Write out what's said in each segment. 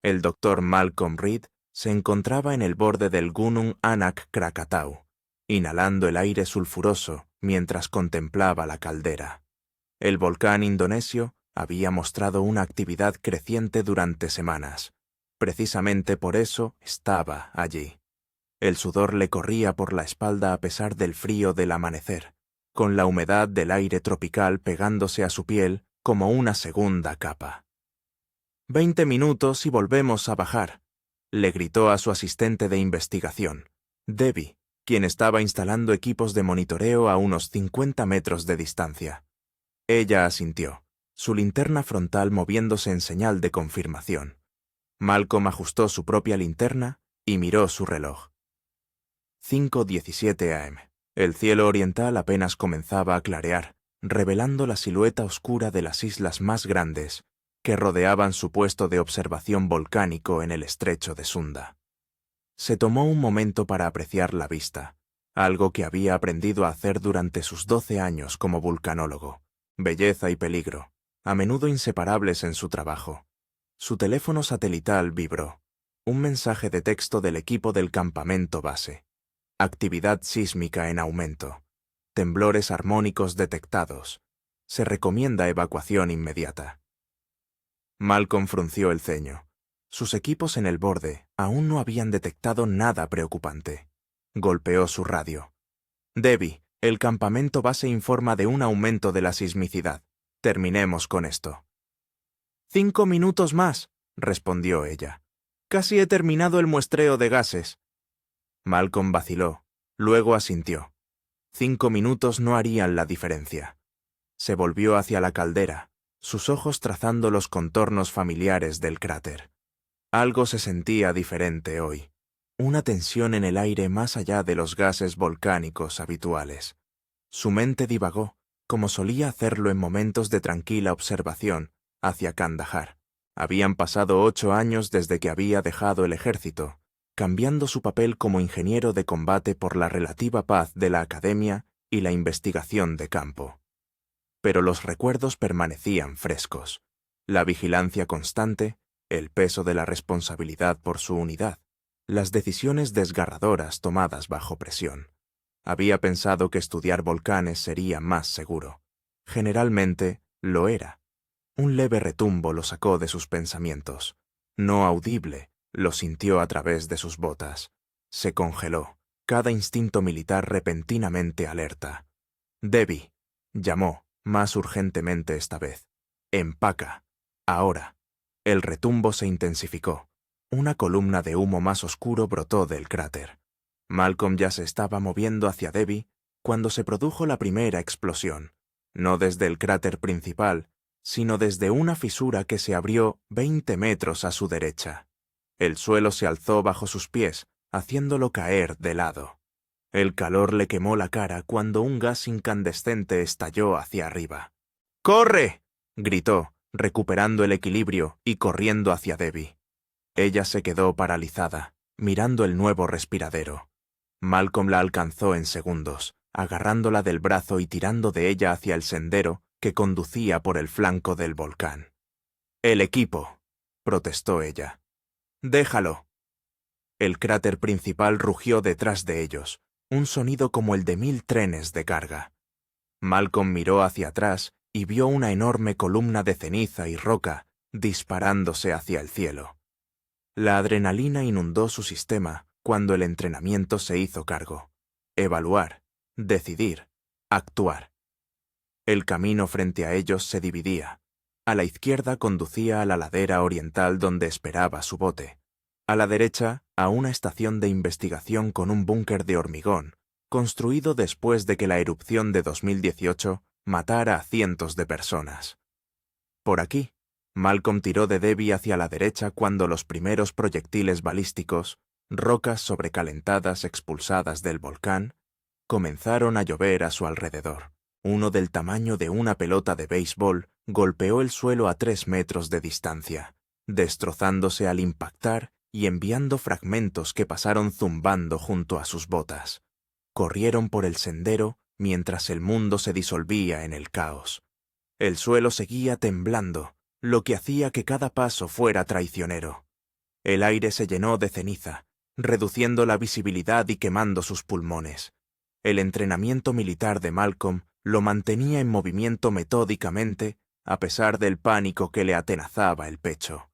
El doctor Malcolm Reed se encontraba en el borde del Gunung Anak Krakatau, inhalando el aire sulfuroso mientras contemplaba la caldera. El volcán indonesio había mostrado una actividad creciente durante semanas. Precisamente por eso estaba allí. El sudor le corría por la espalda a pesar del frío del amanecer, con la humedad del aire tropical pegándose a su piel como una segunda capa. 20 minutos y volvemos a bajar, le gritó a su asistente de investigación, Debbie, quien estaba instalando equipos de monitoreo a unos 50 metros de distancia. Ella asintió, su linterna frontal moviéndose en señal de confirmación. Malcolm ajustó su propia linterna y miró su reloj. 5:17 am. El cielo oriental apenas comenzaba a clarear, revelando la silueta oscura de las islas más grandes que rodeaban su puesto de observación volcánico en el estrecho de Sunda. Se tomó un momento para apreciar la vista, algo que había aprendido a hacer durante sus 12 años como vulcanólogo. Belleza y peligro, a menudo inseparables en su trabajo. Su teléfono satelital vibró. Un mensaje de texto del equipo del campamento base. Actividad sísmica en aumento. Temblores armónicos detectados. Se recomienda evacuación inmediata. Malcolm frunció el ceño. Sus equipos en el borde aún no habían detectado nada preocupante. Golpeó su radio. Debbie, el campamento base informa de un aumento de la sismicidad. Terminemos con esto. 5 minutos más, respondió ella. Casi he terminado el muestreo de gases. Malcolm vaciló, luego asintió. 5 minutos no harían la diferencia. Se volvió hacia la caldera, sus ojos trazando los contornos familiares del cráter. Algo se sentía diferente hoy. Una tensión en el aire más allá de los gases volcánicos habituales. Su mente divagó, como solía hacerlo en momentos de tranquila observación, hacia Kandahar. Habían pasado 8 años desde que había dejado el ejército, cambiando su papel como ingeniero de combate por la relativa paz de la academia y la investigación de campo. Pero los recuerdos permanecían frescos. La vigilancia constante, el peso de la responsabilidad por su unidad, las decisiones desgarradoras tomadas bajo presión. Había pensado que estudiar volcanes sería más seguro. Generalmente lo era. Un leve retumbo lo sacó de sus pensamientos. No audible, lo sintió a través de sus botas. Se congeló, cada instinto militar repentinamente alerta. Debbie, llamó, más urgentemente esta vez. Empaca. Ahora. El retumbo se intensificó. Una columna de humo más oscuro brotó del cráter. Malcolm ya se estaba moviendo hacia Debbie cuando se produjo la primera explosión, no desde el cráter principal, sino desde una fisura que se abrió 20 metros a su derecha. El suelo se alzó bajo sus pies, haciéndolo caer de lado. El calor le quemó la cara cuando un gas incandescente estalló hacia arriba. ¡Corre!, gritó, recuperando el equilibrio y corriendo hacia Debbie. Ella se quedó paralizada, mirando el nuevo respiradero. Malcolm la alcanzó en segundos, agarrándola del brazo y tirando de ella hacia el sendero que conducía por el flanco del volcán. «El equipo», protestó ella. «Déjalo». El cráter principal rugió detrás de ellos, un sonido como el de 1000 trenes de carga. Malcolm miró hacia atrás y vio una enorme columna de ceniza y roca disparándose hacia el cielo. La adrenalina inundó su sistema cuando el entrenamiento se hizo cargo. Evaluar, decidir, actuar. El camino frente a ellos se dividía. A la izquierda conducía a la ladera oriental donde esperaba su bote. A la derecha, a una estación de investigación con un búnker de hormigón, construido después de que la erupción de 2018 matara a cientos de personas. Por aquí, Malcolm tiró de Debbie hacia la derecha cuando los primeros proyectiles balísticos, rocas sobrecalentadas expulsadas del volcán, comenzaron a llover a su alrededor. Uno del tamaño de una pelota de béisbol golpeó el suelo a 3 metros de distancia, destrozándose al impactar y enviando fragmentos que pasaron zumbando junto a sus botas. Corrieron por el sendero mientras el mundo se disolvía en el caos. El suelo seguía temblando, lo que hacía que cada paso fuera traicionero. El aire se llenó de ceniza, reduciendo la visibilidad y quemando sus pulmones. El entrenamiento militar de Malcolm lo mantenía en movimiento metódicamente, a pesar del pánico que le atenazaba el pecho.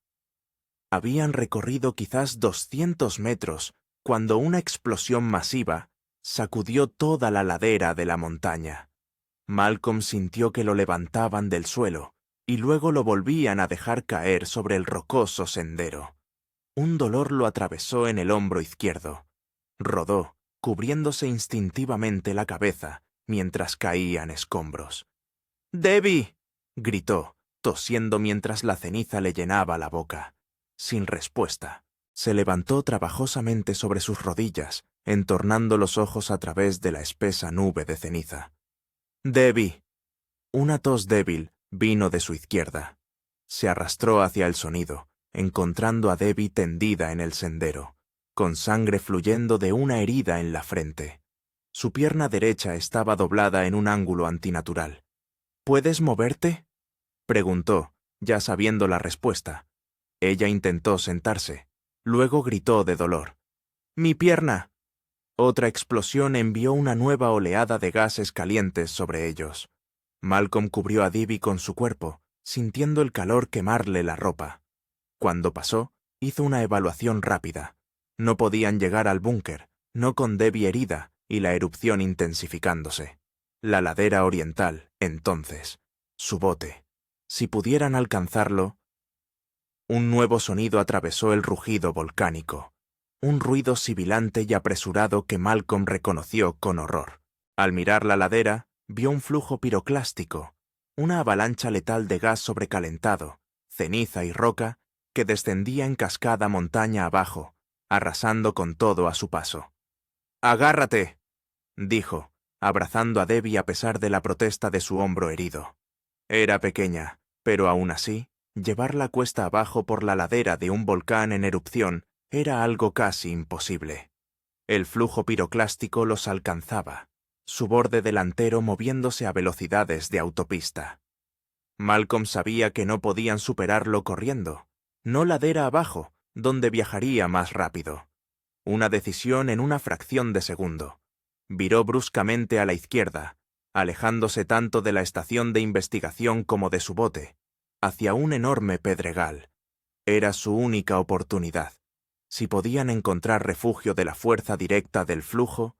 Habían recorrido quizás 200 metros cuando una explosión masiva sacudió toda la ladera de la montaña. Malcolm sintió que lo levantaban del suelo y luego lo volvían a dejar caer sobre el rocoso sendero. Un dolor lo atravesó en el hombro izquierdo. Rodó, cubriéndose instintivamente la cabeza mientras caían escombros. «¡Debbie!», gritó, tosiendo mientras la ceniza le llenaba la boca. Sin respuesta, se levantó trabajosamente sobre sus rodillas, entornando los ojos a través de la espesa nube de ceniza. «¡Debbie!». Una tos débil vino de su izquierda. Se arrastró hacia el sonido, encontrando a Debbie tendida en el sendero, con sangre fluyendo de una herida en la frente. Su pierna derecha estaba doblada en un ángulo antinatural. «¿Puedes moverte?», preguntó, ya sabiendo la respuesta. Ella intentó sentarse. Luego gritó de dolor. «¡Mi pierna!». Otra explosión envió una nueva oleada de gases calientes sobre ellos. Malcolm cubrió a Debbie con su cuerpo, sintiendo el calor quemarle la ropa. Cuando pasó, hizo una evaluación rápida. No podían llegar al búnker, no con Debbie herida y la erupción intensificándose. La ladera oriental, entonces. Su bote. Si pudieran alcanzarlo. Un nuevo sonido atravesó el rugido volcánico. Un ruido sibilante y apresurado que Malcolm reconoció con horror. Al mirar la ladera, vio un flujo piroclástico, una avalancha letal de gas sobrecalentado, ceniza y roca que descendía en cascada montaña abajo, arrasando con todo a su paso. «¡Agárrate!», dijo, abrazando a Debbie a pesar de la protesta de su hombro herido. Era pequeña, pero aún así, llevarla cuesta abajo por la ladera de un volcán en erupción era algo casi imposible. El flujo piroclástico los alcanzaba, su borde delantero moviéndose a velocidades de autopista. Malcolm sabía que no podían superarlo corriendo, no ladera abajo, donde viajaría más rápido. Una decisión en una fracción de segundo. Viró bruscamente a la izquierda, alejándose tanto de la estación de investigación como de su bote, hacia un enorme pedregal. Era su única oportunidad. Si podían encontrar refugio de la fuerza directa del flujo,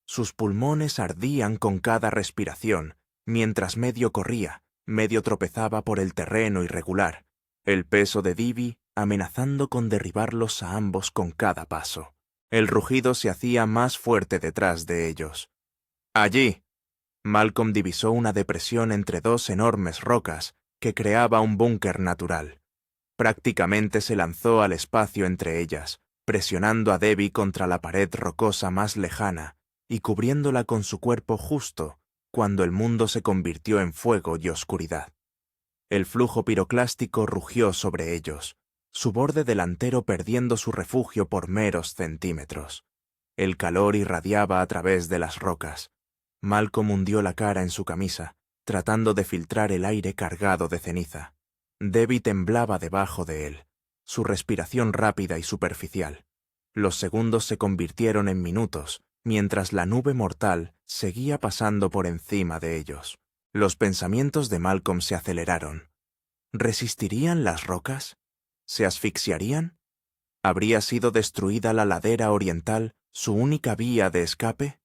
sus pulmones ardían con cada respiración, mientras medio corría, medio tropezaba por el terreno irregular, el peso de Debbie amenazando con derribarlos a ambos con cada paso. El rugido se hacía más fuerte detrás de ellos. Allí, Malcolm divisó una depresión entre dos enormes rocas que creaba un búnker natural. Prácticamente se lanzó al espacio entre ellas, presionando a Debbie contra la pared rocosa más lejana y cubriéndola con su cuerpo justo cuando el mundo se convirtió en fuego y oscuridad. El flujo piroclástico rugió sobre ellos, su borde delantero perdiendo su refugio por meros centímetros. El calor irradiaba a través de las rocas. Malcolm hundió la cara en su camisa, tratando de filtrar el aire cargado de ceniza. Debbie temblaba debajo de él, su respiración rápida y superficial. Los segundos se convirtieron en minutos, mientras la nube mortal seguía pasando por encima de ellos. Los pensamientos de Malcolm se aceleraron. ¿Resistirían las rocas? ¿Se asfixiarían? ¿Habría sido destruida la ladera oriental, su única vía de escape?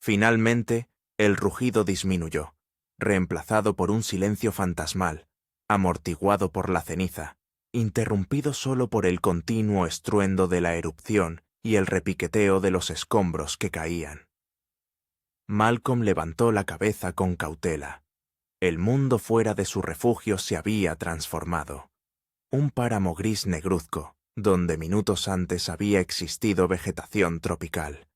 Finalmente, el rugido disminuyó, reemplazado por un silencio fantasmal, amortiguado por la ceniza, interrumpido solo por el continuo estruendo de la erupción y el repiqueteo de los escombros que caían. Malcolm levantó la cabeza con cautela. El mundo fuera de su refugio se había transformado. Un páramo gris negruzco, donde minutos antes había existido vegetación tropical.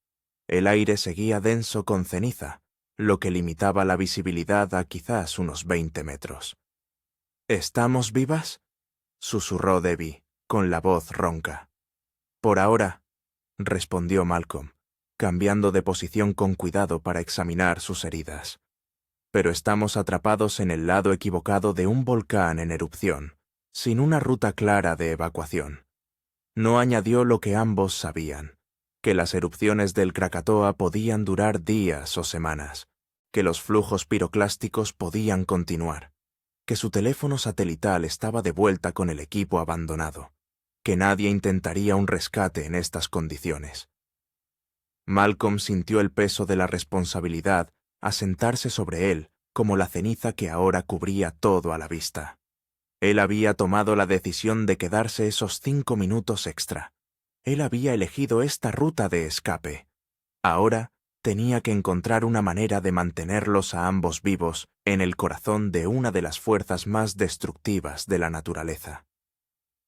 El aire seguía denso con ceniza, lo que limitaba la visibilidad a quizás unos 20 metros. ¿Estamos vivas?, susurró Debbie, con la voz ronca. Por ahora, respondió Malcolm, cambiando de posición con cuidado para examinar sus heridas. Pero estamos atrapados en el lado equivocado de un volcán en erupción, sin una ruta clara de evacuación. No añadió lo que ambos sabían, que las erupciones del Krakatoa podían durar días o semanas, que los flujos piroclásticos podían continuar, que su teléfono satelital estaba de vuelta con el equipo abandonado, que nadie intentaría un rescate en estas condiciones. Malcolm sintió el peso de la responsabilidad asentarse sobre él como la ceniza que ahora cubría todo a la vista. Él había tomado la decisión de quedarse esos 5 minutos extra. Él había elegido esta ruta de escape. Ahora tenía que encontrar una manera de mantenerlos a ambos vivos en el corazón de una de las fuerzas más destructivas de la naturaleza.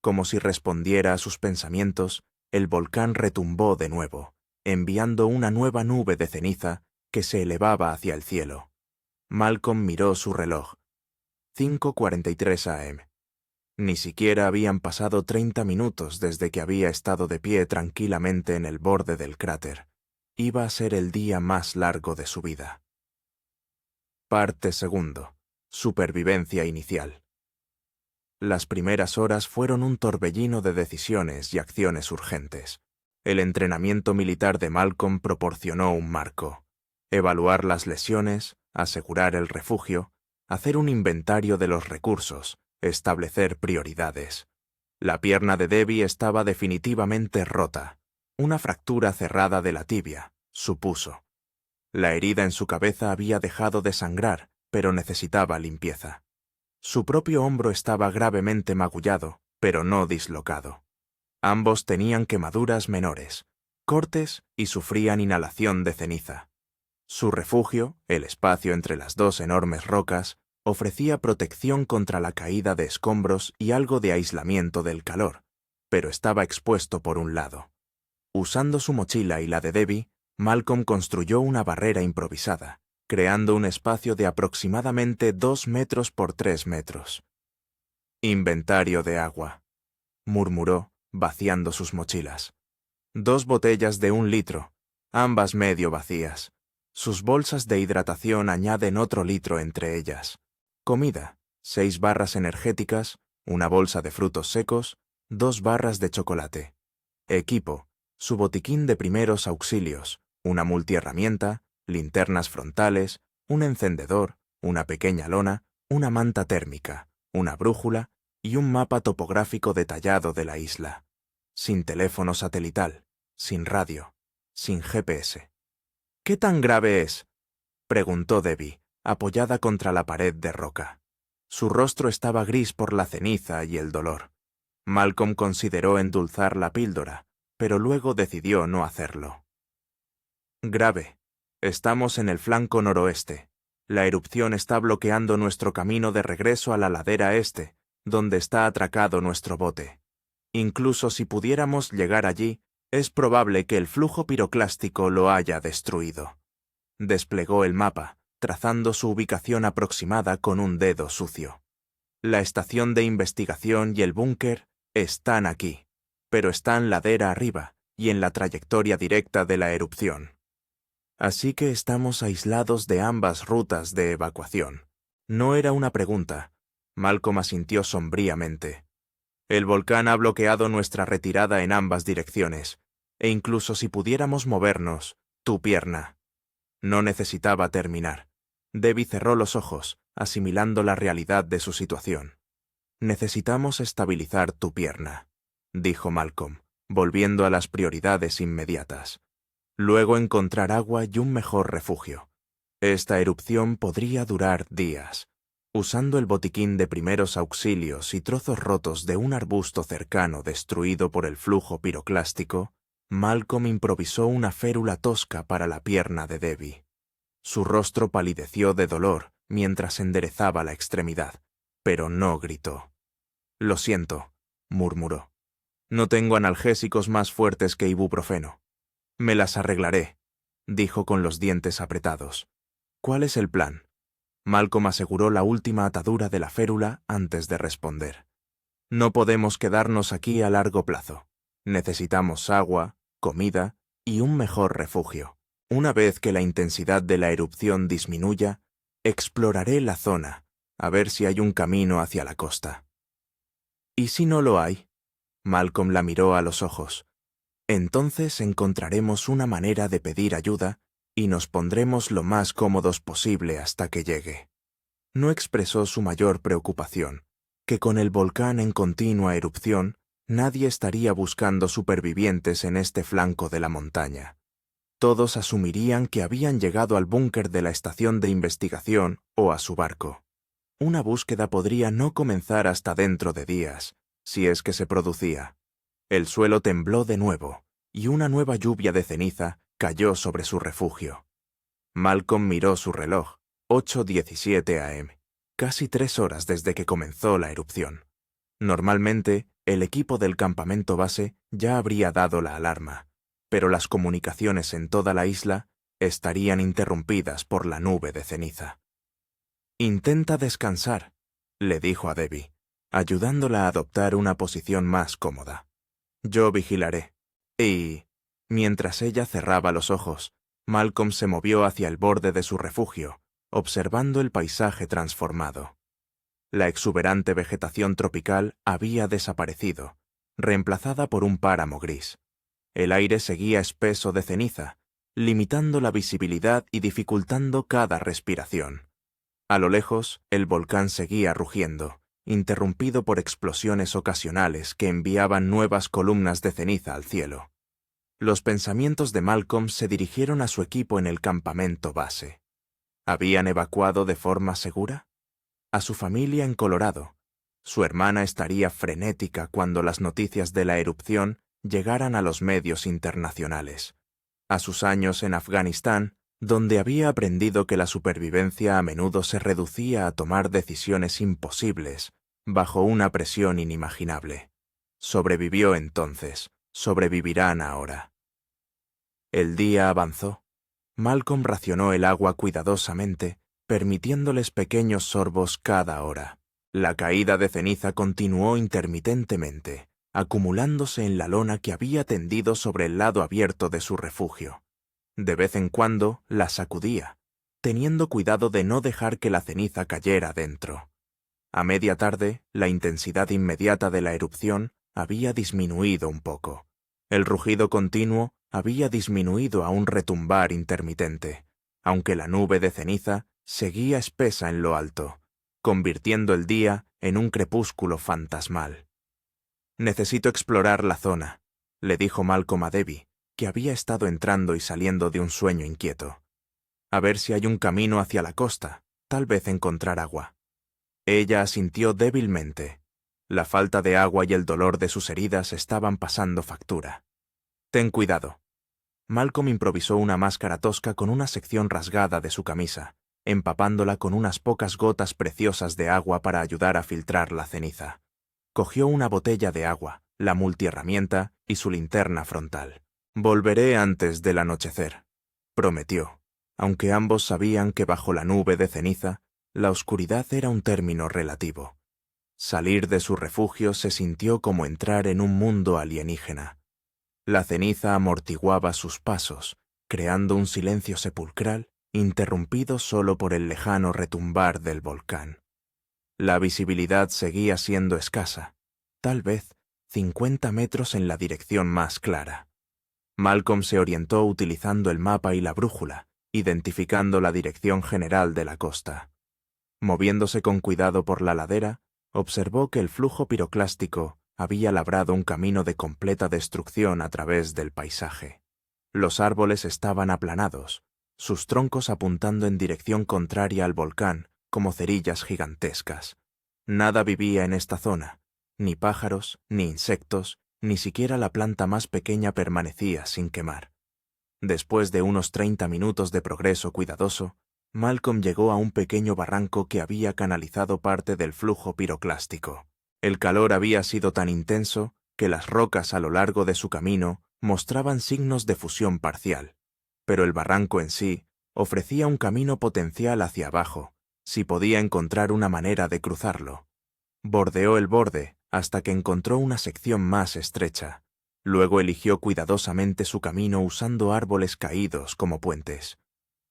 Como si respondiera a sus pensamientos, el volcán retumbó de nuevo, enviando una nueva nube de ceniza que se elevaba hacia el cielo. Malcolm miró su reloj. 5:43 a.m. Ni siquiera habían pasado 30 minutos desde que había estado de pie tranquilamente en el borde del cráter. Iba a ser el día más largo de su vida. Parte 2. Supervivencia inicial. Las primeras horas fueron un torbellino de decisiones y acciones urgentes. El entrenamiento militar de Malcolm proporcionó un marco. Evaluar las lesiones, asegurar el refugio, hacer un inventario de los recursos, establecer prioridades. La pierna de Debbie estaba definitivamente rota. Una fractura cerrada de la tibia, supuso. La herida en su cabeza había dejado de sangrar, pero necesitaba limpieza. Su propio hombro estaba gravemente magullado, pero no dislocado. Ambos tenían quemaduras menores, cortes y sufrían inhalación de ceniza. Su refugio, el espacio entre las dos enormes rocas, ofrecía protección contra la caída de escombros y algo de aislamiento del calor, pero estaba expuesto por un lado. Usando su mochila y la de Debbie, Malcolm construyó una barrera improvisada, creando un espacio de aproximadamente 2 metros por 3 metros. «Inventario de agua», murmuró, vaciando sus mochilas. 2 botellas de 1 litro, ambas medio vacías. Sus bolsas de hidratación añaden otro litro entre ellas. Comida, 6 barras energéticas, una bolsa de frutos secos, 2 barras de chocolate. Equipo, su botiquín de primeros auxilios, una multiherramienta, linternas frontales, un encendedor, una pequeña lona, una manta térmica, una brújula y un mapa topográfico detallado de la isla. Sin teléfono satelital, sin radio, sin GPS. «¿Qué tan grave es?», preguntó Debbie, apoyada contra la pared de roca. Su rostro estaba gris por la ceniza y el dolor. Malcolm consideró endulzar la píldora, pero luego decidió no hacerlo. «Grave. Estamos en el flanco noroeste. La erupción está bloqueando nuestro camino de regreso a la ladera este, donde está atracado nuestro bote. Incluso si pudiéramos llegar allí, es probable que el flujo piroclástico lo haya destruido». Desplegó el mapa, trazando su ubicación aproximada con un dedo sucio. «La estación de investigación y el búnker están aquí, pero están ladera arriba y en la trayectoria directa de la erupción. Así que estamos aislados de ambas rutas de evacuación». No era una pregunta. Malcolm asintió sombríamente. «El volcán ha bloqueado nuestra retirada en ambas direcciones, e incluso si pudiéramos movernos, tu pierna». No necesitaba terminar. Debbie cerró los ojos, asimilando la realidad de su situación. «Necesitamos estabilizar tu pierna», dijo Malcolm, volviendo a las prioridades inmediatas. Luego encontrar agua y un mejor refugio. Esta erupción podría durar días. Usando el botiquín de primeros auxilios y trozos rotos de un arbusto cercano destruido por el flujo piroclástico, Malcolm improvisó una férula tosca para la pierna de Debbie. Su rostro palideció de dolor mientras enderezaba la extremidad, pero no gritó. «Lo siento», murmuró. «No tengo analgésicos más fuertes que ibuprofeno». «Me las arreglaré», dijo con los dientes apretados. «¿Cuál es el plan?». Malcolm aseguró la última atadura de la férula antes de responder. «No podemos quedarnos aquí a largo plazo. Necesitamos agua, comida y un mejor refugio. Una vez que la intensidad de la erupción disminuya, exploraré la zona, a ver si hay un camino hacia la costa». «¿Y si no lo hay?». Malcolm la miró a los ojos. Entonces encontraremos una manera de pedir ayuda y nos pondremos lo más cómodos posible hasta que llegue. No expresó su mayor preocupación, que con el volcán en continua erupción, nadie estaría buscando supervivientes en este flanco de la montaña. Todos asumirían que habían llegado al búnker de la estación de investigación o a su barco. Una búsqueda podría no comenzar hasta dentro de días, si es que se producía. El suelo tembló de nuevo, y una nueva lluvia de ceniza cayó sobre su refugio. Malcolm miró su reloj, 8:17 a.m., casi 3 horas desde que comenzó la erupción. Normalmente, el equipo del campamento base ya habría dado la alarma, pero las comunicaciones en toda la isla estarían interrumpidas por la nube de ceniza. «Intenta descansar», le dijo a Debbie, ayudándola a adoptar una posición más cómoda. «Yo vigilaré». Y, mientras ella cerraba los ojos, Malcolm se movió hacia el borde de su refugio, observando el paisaje transformado. La exuberante vegetación tropical había desaparecido, reemplazada por un páramo gris. El aire seguía espeso de ceniza, limitando la visibilidad y dificultando cada respiración. A lo lejos, el volcán seguía rugiendo, interrumpido por explosiones ocasionales que enviaban nuevas columnas de ceniza al cielo. Los pensamientos de Malcolm se dirigieron a su equipo en el campamento base. ¿Habían evacuado de forma segura? A su familia en Colorado. Su hermana estaría frenética cuando las noticias de la erupción llegaran a los medios internacionales. A sus años en Afganistán, donde había aprendido que la supervivencia a menudo se reducía a tomar decisiones imposibles, bajo una presión inimaginable. Sobrevivió entonces, sobrevivirán ahora. El día avanzó. Malcolm racionó el agua cuidadosamente, permitiéndoles pequeños sorbos cada hora. La caída de ceniza continuó intermitentemente, acumulándose en la lona que había tendido sobre el lado abierto de su refugio. De vez en cuando la sacudía, teniendo cuidado de no dejar que la ceniza cayera dentro. A media tarde, la intensidad inmediata de la erupción había disminuido un poco. El rugido continuo había disminuido a un retumbar intermitente, aunque la nube de ceniza seguía espesa en lo alto, convirtiendo el día en un crepúsculo fantasmal. «Necesito explorar la zona», le dijo Malcolm a Debbie, que había estado entrando y saliendo de un sueño inquieto. «A ver si hay un camino hacia la costa, tal vez encontrar agua». Ella asintió débilmente. La falta de agua y el dolor de sus heridas estaban pasando factura. «Ten cuidado». Malcolm improvisó una máscara tosca con una sección rasgada de su camisa, empapándola con unas pocas gotas preciosas de agua para ayudar a filtrar la ceniza. Cogió una botella de agua, la multiherramienta y su linterna frontal. «Volveré antes del anochecer», prometió, aunque ambos sabían que bajo la nube de ceniza, la oscuridad era un término relativo. Salir de su refugio se sintió como entrar en un mundo alienígena. La ceniza amortiguaba sus pasos, creando un silencio sepulcral, interrumpido solo por el lejano retumbar del volcán. La visibilidad seguía siendo escasa, tal vez 50 metros en la dirección más clara. Malcolm se orientó utilizando el mapa y la brújula, identificando la dirección general de la costa. Moviéndose con cuidado por la ladera, observó que el flujo piroclástico había labrado un camino de completa destrucción a través del paisaje. Los árboles estaban aplanados, sus troncos apuntando en dirección contraria al volcán, como cerillas gigantescas. Nada vivía en esta zona, ni pájaros, ni insectos, ni siquiera la planta más pequeña permanecía sin quemar. Después de unos 30 minutos de progreso cuidadoso, Malcolm llegó a un pequeño barranco que había canalizado parte del flujo piroclástico. El calor había sido tan intenso que las rocas a lo largo de su camino mostraban signos de fusión parcial, pero el barranco en sí ofrecía un camino potencial hacia abajo, si podía encontrar una manera de cruzarlo. Bordeó el borde hasta que encontró una sección más estrecha. Luego eligió cuidadosamente su camino usando árboles caídos como puentes.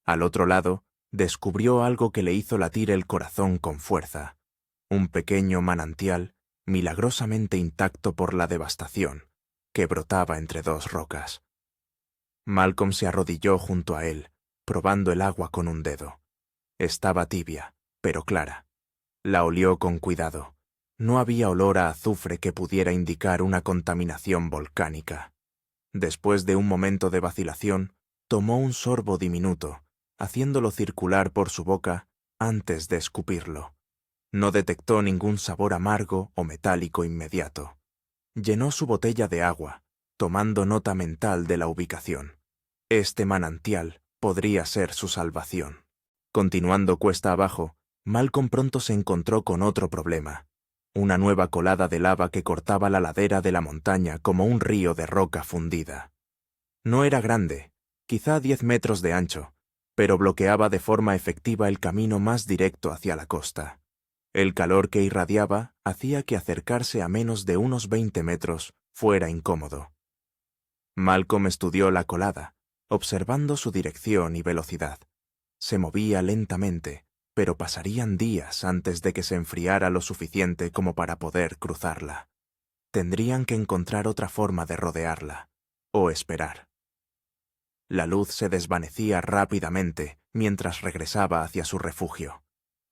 Al otro lado, descubrió algo que le hizo latir el corazón con fuerza. Un pequeño manantial, milagrosamente intacto por la devastación, que brotaba entre dos rocas. Malcolm se arrodilló junto a él, probando el agua con un dedo. Estaba tibia, pero clara. La olió con cuidado. No había olor a azufre que pudiera indicar una contaminación volcánica. Después de un momento de vacilación, tomó un sorbo diminuto, haciéndolo circular por su boca antes de escupirlo. No detectó ningún sabor amargo o metálico inmediato. Llenó su botella de agua, tomando nota mental de la ubicación. Este manantial podría ser su salvación. Continuando cuesta abajo, Malcolm pronto se encontró con otro problema. Una nueva colada de lava que cortaba la ladera de la montaña como un río de roca fundida. No era grande, quizá 10 metros de ancho, pero bloqueaba de forma efectiva el camino más directo hacia la costa. El calor que irradiaba hacía que acercarse a menos de unos 20 metros fuera incómodo. Malcolm estudió la colada, observando su dirección y velocidad. Se movía lentamente, pero pasarían días antes de que se enfriara lo suficiente como para poder cruzarla. Tendrían que encontrar otra forma de rodearla, o esperar. La luz se desvanecía rápidamente mientras regresaba hacia su refugio.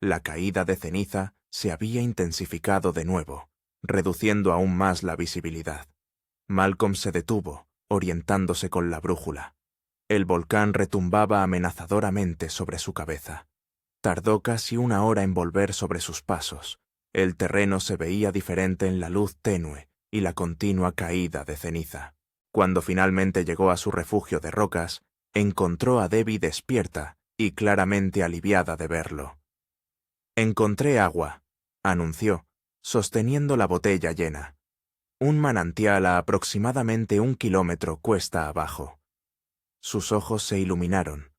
La caída de ceniza se había intensificado de nuevo, reduciendo aún más la visibilidad. Malcolm se detuvo, orientándose con la brújula. El volcán retumbaba amenazadoramente sobre su cabeza. Tardó casi una hora en volver sobre sus pasos. El terreno se veía diferente en la luz tenue y la continua caída de ceniza. Cuando finalmente llegó a su refugio de rocas, encontró a Debbie despierta y claramente aliviada de verlo. «Encontré agua», anunció, sosteniendo la botella llena. Un manantial a aproximadamente 1 kilómetro cuesta abajo. Sus ojos se iluminaron.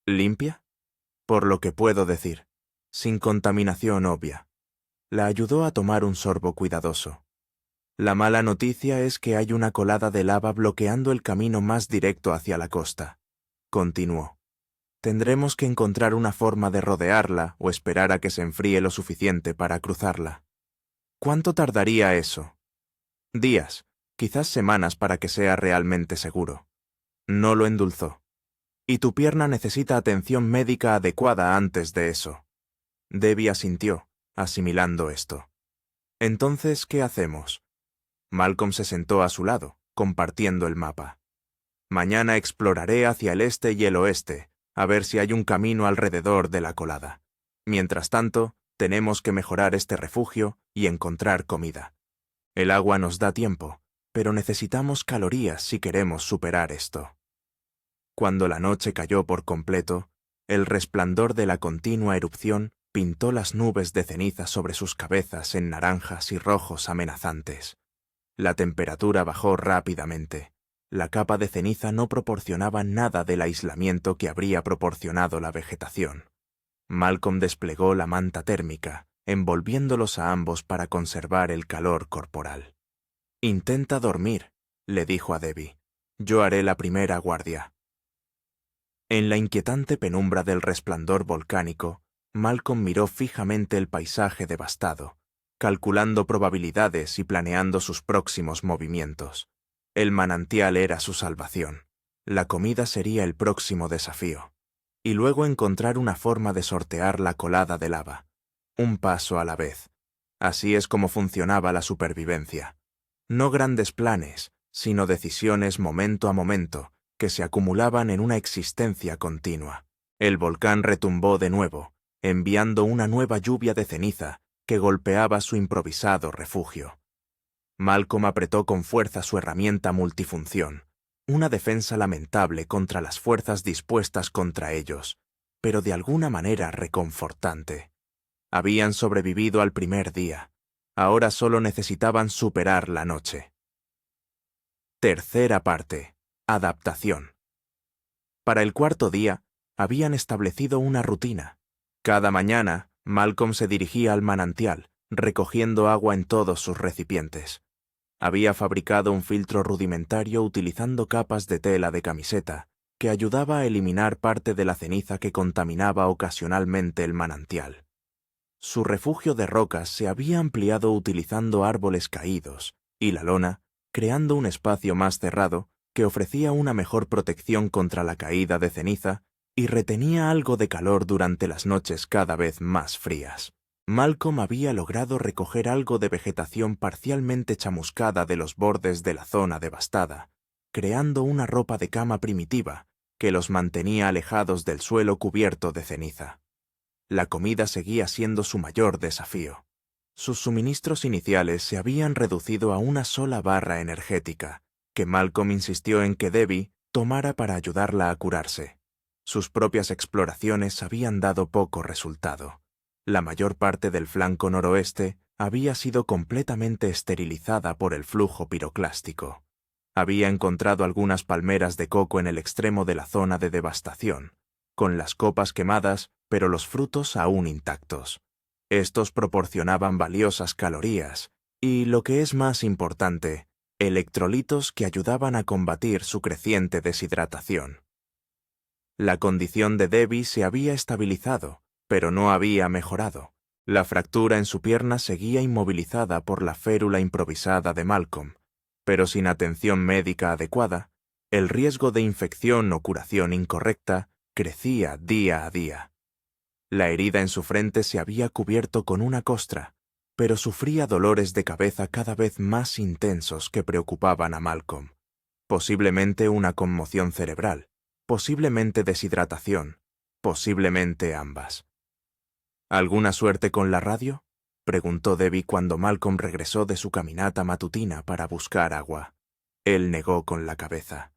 «¿Limpia?» «Por lo que puedo decir, sin contaminación obvia». La ayudó a tomar un sorbo cuidadoso. «La mala noticia es que hay una colada de lava bloqueando el camino más directo hacia la costa», continuó. «Tendremos que encontrar una forma de rodearla o esperar a que se enfríe lo suficiente para cruzarla». «¿Cuánto tardaría eso?» «Días, quizás semanas para que sea realmente seguro». No lo endulzó. «Y tu pierna necesita atención médica adecuada antes de eso». Debbie asintió, asimilando esto. «Entonces, ¿qué hacemos?» Malcolm se sentó a su lado, compartiendo el mapa. «Mañana exploraré hacia el este y el oeste, a ver si hay un camino alrededor de la colada. Mientras tanto, tenemos que mejorar este refugio y encontrar comida. El agua nos da tiempo, pero necesitamos calorías si queremos superar esto». Cuando la noche cayó por completo, el resplandor de la continua erupción pintó las nubes de ceniza sobre sus cabezas en naranjas y rojos amenazantes. La temperatura bajó rápidamente. La capa de ceniza no proporcionaba nada del aislamiento que habría proporcionado la vegetación. Malcolm desplegó la manta térmica, envolviéndolos a ambos para conservar el calor corporal. «Intenta dormir», le dijo a Debbie. «Yo haré la primera guardia». En la inquietante penumbra del resplandor volcánico, Malcolm miró fijamente el paisaje devastado, calculando probabilidades y planeando sus próximos movimientos. El manantial era su salvación. La comida sería el próximo desafío. Y luego encontrar una forma de sortear la colada de lava. Un paso a la vez. Así es como funcionaba la supervivencia. No grandes planes, sino decisiones momento a momento, que se acumulaban en una existencia continua. El volcán retumbó de nuevo, enviando una nueva lluvia de ceniza que golpeaba su improvisado refugio. Malcolm apretó con fuerza su herramienta multifunción, una defensa lamentable contra las fuerzas dispuestas contra ellos, pero de alguna manera reconfortante. Habían sobrevivido al primer día, ahora solo necesitaban superar la noche. Tercera parte. Adaptación. Para el cuarto día, habían establecido una rutina. Cada mañana, Malcolm se dirigía al manantial, recogiendo agua en todos sus recipientes. Había fabricado un filtro rudimentario utilizando capas de tela de camiseta, que ayudaba a eliminar parte de la ceniza que contaminaba ocasionalmente el manantial. Su refugio de rocas se había ampliado utilizando árboles caídos y la lona, creando un espacio más cerrado que ofrecía una mejor protección contra la caída de ceniza y retenía algo de calor durante las noches cada vez más frías. Malcolm había logrado recoger algo de vegetación parcialmente chamuscada de los bordes de la zona devastada, creando una ropa de cama primitiva que los mantenía alejados del suelo cubierto de ceniza. La comida seguía siendo su mayor desafío. Sus suministros iniciales se habían reducido a una sola barra energética, que Malcolm insistió en que Debbie tomara para ayudarla a curarse. Sus propias exploraciones habían dado poco resultado. La mayor parte del flanco noroeste había sido completamente esterilizada por el flujo piroclástico. Había encontrado algunas palmeras de coco en el extremo de la zona de devastación, con las copas quemadas, pero los frutos aún intactos. Estos proporcionaban valiosas calorías y, lo que es más importante, electrolitos que ayudaban a combatir su creciente deshidratación. La condición de Debbie se había estabilizado, pero no había mejorado. La fractura en su pierna seguía inmovilizada por la férula improvisada de Malcolm, pero sin atención médica adecuada, el riesgo de infección o curación incorrecta crecía día a día. La herida en su frente se había cubierto con una costra, pero sufría dolores de cabeza cada vez más intensos que preocupaban a Malcolm. Posiblemente una conmoción cerebral, posiblemente deshidratación, posiblemente ambas. ¿Alguna suerte con la radio?, preguntó Debbie cuando Malcolm regresó de su caminata matutina para buscar agua. Él negó con la cabeza.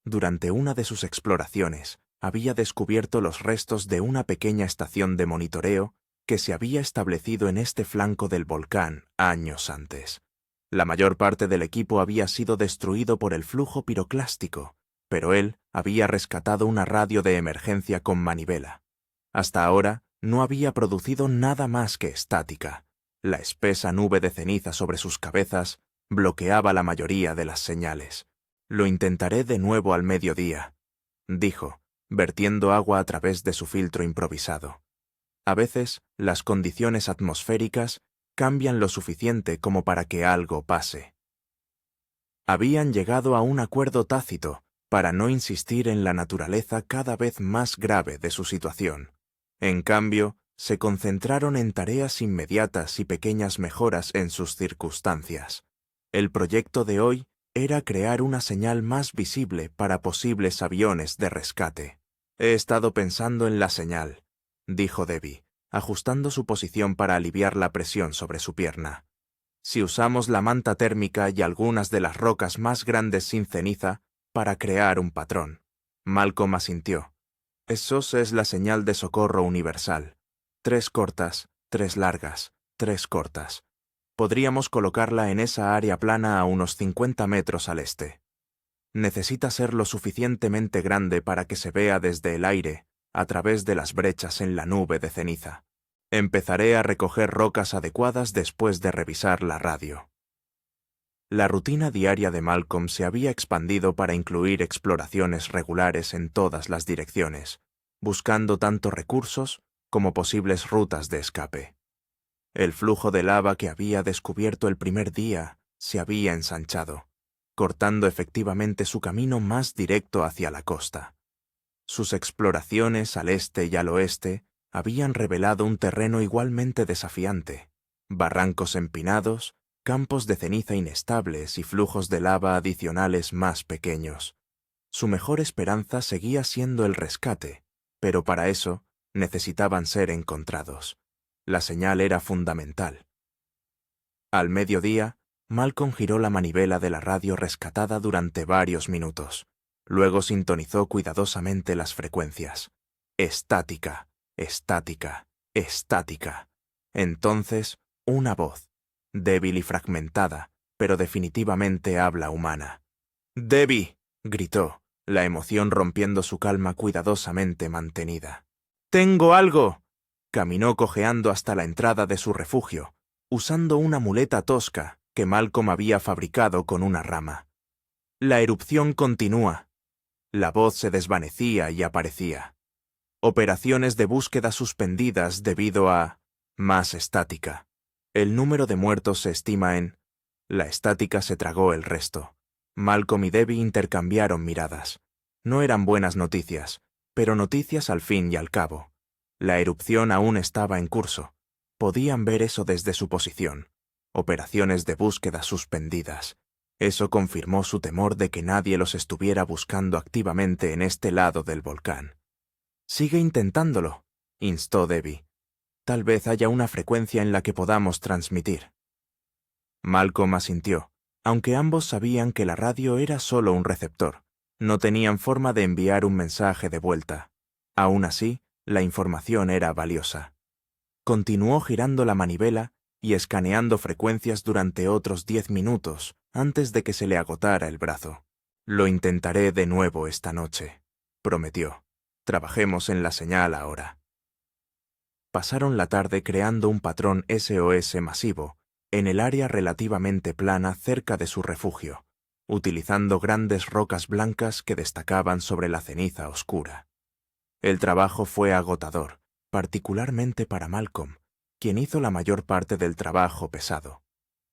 Durante una de sus exploraciones, había descubierto los restos de una pequeña estación de monitoreo que se había establecido en este flanco del volcán años antes. La mayor parte del equipo había sido destruido por el flujo piroclástico, pero él había rescatado una radio de emergencia con manivela. Hasta ahora no había producido nada más que estática. La espesa nube de ceniza sobre sus cabezas bloqueaba la mayoría de las señales. «Lo intentaré de nuevo al mediodía», dijo, vertiendo agua a través de su filtro improvisado. A veces, las condiciones atmosféricas cambian lo suficiente como para que algo pase. Habían llegado a un acuerdo tácito para no insistir en la naturaleza cada vez más grave de su situación. En cambio, se concentraron en tareas inmediatas y pequeñas mejoras en sus circunstancias. El proyecto de hoy era crear una señal más visible para posibles aviones de rescate. «He estado pensando en la señal», dijo Debbie, ajustando su posición para aliviar la presión sobre su pierna. «Si usamos la manta térmica y algunas de las rocas más grandes sin ceniza para crear un patrón». Malcolm asintió. «Eso es la señal de socorro universal. 3 cortas, 3 largas, 3 cortas. Podríamos colocarla en esa área plana a unos 50 metros al este. Necesita ser lo suficientemente grande para que se vea desde el aire, a través de las brechas en la nube de ceniza. Empezaré a recoger rocas adecuadas después de revisar la radio». La rutina diaria de Malcolm se había expandido para incluir exploraciones regulares en todas las direcciones, buscando tanto recursos como posibles rutas de escape. El flujo de lava que había descubierto el primer día se había ensanchado, cortando efectivamente su camino más directo hacia la costa. Sus exploraciones al este y al oeste habían revelado un terreno igualmente desafiante, barrancos empinados, campos de ceniza inestables y flujos de lava adicionales más pequeños. Su mejor esperanza seguía siendo el rescate, pero para eso necesitaban ser encontrados. La señal era fundamental. Al mediodía, Malcolm giró la manivela de la radio rescatada durante varios minutos. Luego sintonizó cuidadosamente las frecuencias. Estática, estática, estática. Entonces, una voz, débil y fragmentada, pero definitivamente habla humana. «¡Debbie!», gritó, la emoción rompiendo su calma cuidadosamente mantenida. «¡Tengo algo!». Caminó cojeando hasta la entrada de su refugio, usando una muleta tosca que Malcolm había fabricado con una rama. «La erupción continúa». La voz se desvanecía y aparecía. «Operaciones de búsqueda suspendidas debido a...». Más estática. El número de muertos se estima en... La estática se tragó el resto. Malcolm y Debbie intercambiaron miradas. No eran buenas noticias, pero noticias al fin y al cabo. La erupción aún estaba en curso. Podían ver eso desde su posición. Operaciones de búsqueda suspendidas. Eso confirmó su temor de que nadie los estuviera buscando activamente en este lado del volcán. «Sigue intentándolo», instó Debbie. «Tal vez haya una frecuencia en la que podamos transmitir». Malcolm asintió, aunque ambos sabían que la radio era solo un receptor. No tenían forma de enviar un mensaje de vuelta. Aún así, la información era valiosa. Continuó girando la manivela y escaneando frecuencias durante otros 10 minutos antes de que se le agotara el brazo. «Lo intentaré de nuevo esta noche», prometió. «Trabajemos en la señal ahora». Pasaron la tarde creando un patrón SOS masivo en el área relativamente plana cerca de su refugio, utilizando grandes rocas blancas que destacaban sobre la ceniza oscura. El trabajo fue agotador, particularmente para Malcolm, quien hizo la mayor parte del trabajo pesado.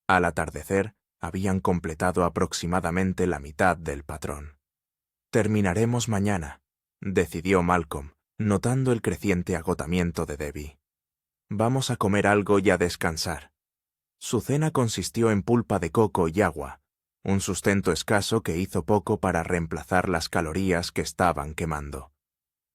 Al atardecer, habían completado aproximadamente la mitad del patrón. «Terminaremos mañana», decidió Malcolm, notando el creciente agotamiento de Debbie. «Vamos a comer algo y a descansar». Su cena consistió en pulpa de coco y agua, un sustento escaso que hizo poco para reemplazar las calorías que estaban quemando.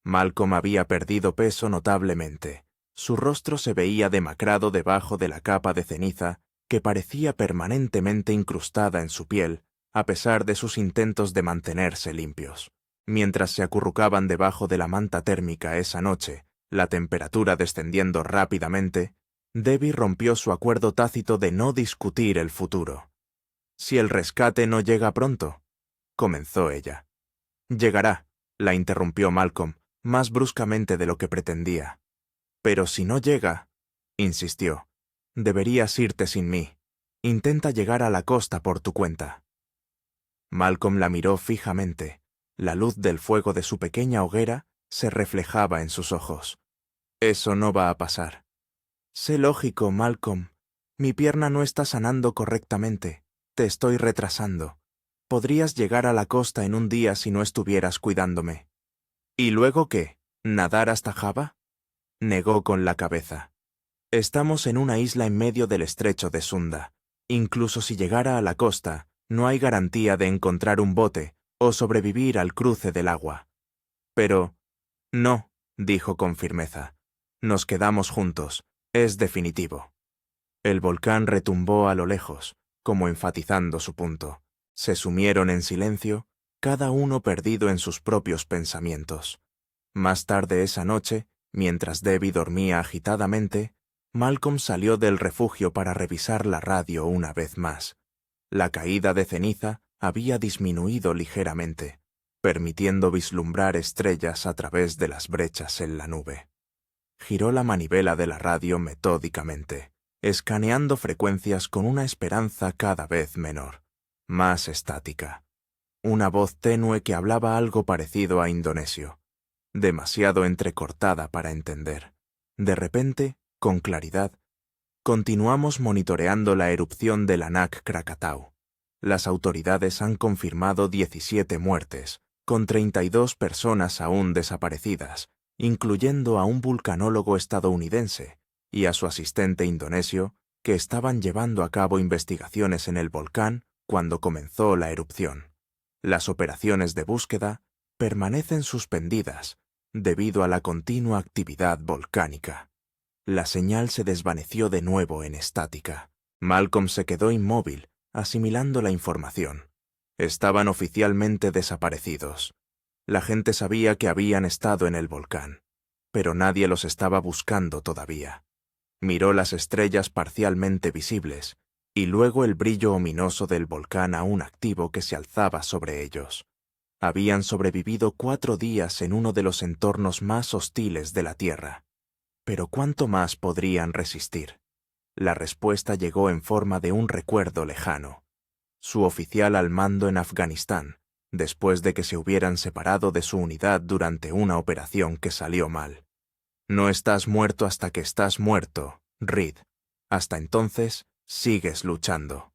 Malcolm había perdido peso notablemente. Su rostro se veía demacrado debajo de la capa de ceniza que parecía permanentemente incrustada en su piel, a pesar de sus intentos de mantenerse limpios. Mientras se acurrucaban debajo de la manta térmica esa noche, la temperatura descendiendo rápidamente, Debbie rompió su acuerdo tácito de no discutir el futuro. «Si el rescate no llega pronto», comenzó ella. «Llegará», la interrumpió Malcolm, más bruscamente de lo que pretendía. «Pero si no llega», insistió, «deberías irte sin mí. Intenta llegar a la costa por tu cuenta». Malcolm la miró fijamente. La luz del fuego de su pequeña hoguera se reflejaba en sus ojos. «Eso no va a pasar». «Sé lógico, Malcolm. Mi pierna no está sanando correctamente. Te estoy retrasando. Podrías llegar a la costa en un día si no estuvieras cuidándome». «¿Y luego qué? ¿Nadar hasta Java?», negó con la cabeza. «Estamos en una isla en medio del estrecho de Sunda. Incluso si llegara a la costa, no hay garantía de encontrar un bote o sobrevivir al cruce del agua». «Pero...» «No», dijo con firmeza. «Nos quedamos juntos. Es definitivo». El volcán retumbó a lo lejos, como enfatizando su punto. Se sumieron en silencio, cada uno perdido en sus propios pensamientos. Más tarde esa noche, mientras Debbie dormía agitadamente, Malcolm salió del refugio para revisar la radio una vez más. La caída de ceniza había disminuido ligeramente, permitiendo vislumbrar estrellas a través de las brechas en la nube. Giró la manivela de la radio metódicamente, escaneando frecuencias con una esperanza cada vez menor, más estática. Una voz tenue que hablaba algo parecido a indonesio, demasiado entrecortada para entender. De repente, con claridad, «Continuamos monitoreando la erupción del Anak Krakatau. Las autoridades han confirmado 17 muertes, con 32 personas aún desaparecidas, incluyendo a un vulcanólogo estadounidense y a su asistente indonesio, que estaban llevando a cabo investigaciones en el volcán cuando comenzó la erupción. Las operaciones de búsqueda permanecen suspendidas debido a la continua actividad volcánica». La señal se desvaneció de nuevo en estática. Malcolm se quedó inmóvil, asimilando la información. Estaban oficialmente desaparecidos. La gente sabía que habían estado en el volcán, pero nadie los estaba buscando todavía. Miró las estrellas parcialmente visibles y luego el brillo ominoso del volcán aún activo que se alzaba sobre ellos. Habían sobrevivido 4 días en uno de los entornos más hostiles de la Tierra. Pero ¿cuánto más podrían resistir? La respuesta llegó en forma de un recuerdo lejano. Su oficial al mando en Afganistán, después de que se hubieran separado de su unidad durante una operación que salió mal. «No estás muerto hasta que estás muerto», Reed, hasta entonces, sigues luchando.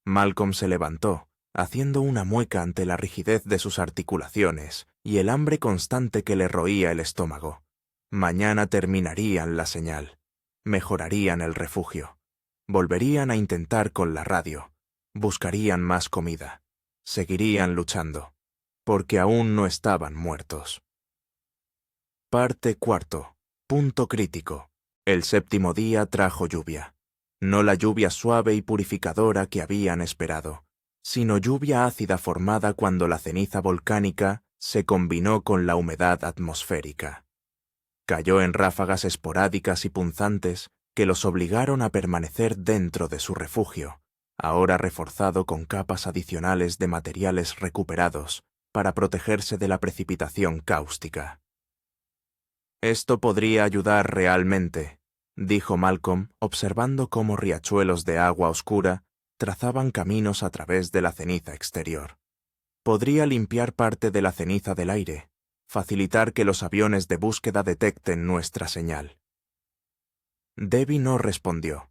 Malcolm se levantó, haciendo una mueca ante la rigidez de sus articulaciones y el hambre constante que le roía el estómago. Mañana terminarían la señal, mejorarían el refugio, volverían a intentar con la radio, buscarían más comida, seguirían luchando, porque aún no estaban muertos. Parte cuarto. Punto crítico. El séptimo día trajo lluvia. No la lluvia suave y purificadora que habían esperado, sino lluvia ácida formada cuando la ceniza volcánica se combinó con la humedad atmosférica. Cayó en ráfagas esporádicas y punzantes que los obligaron a permanecer dentro de su refugio, ahora reforzado con capas adicionales de materiales recuperados para protegerse de la precipitación cáustica. «Esto podría ayudar realmente», dijo Malcolm, observando cómo riachuelos de agua oscura trazaban caminos a través de la ceniza exterior. Podría limpiar parte de la ceniza del aire, facilitar que los aviones de búsqueda detecten nuestra señal. Debbie no respondió.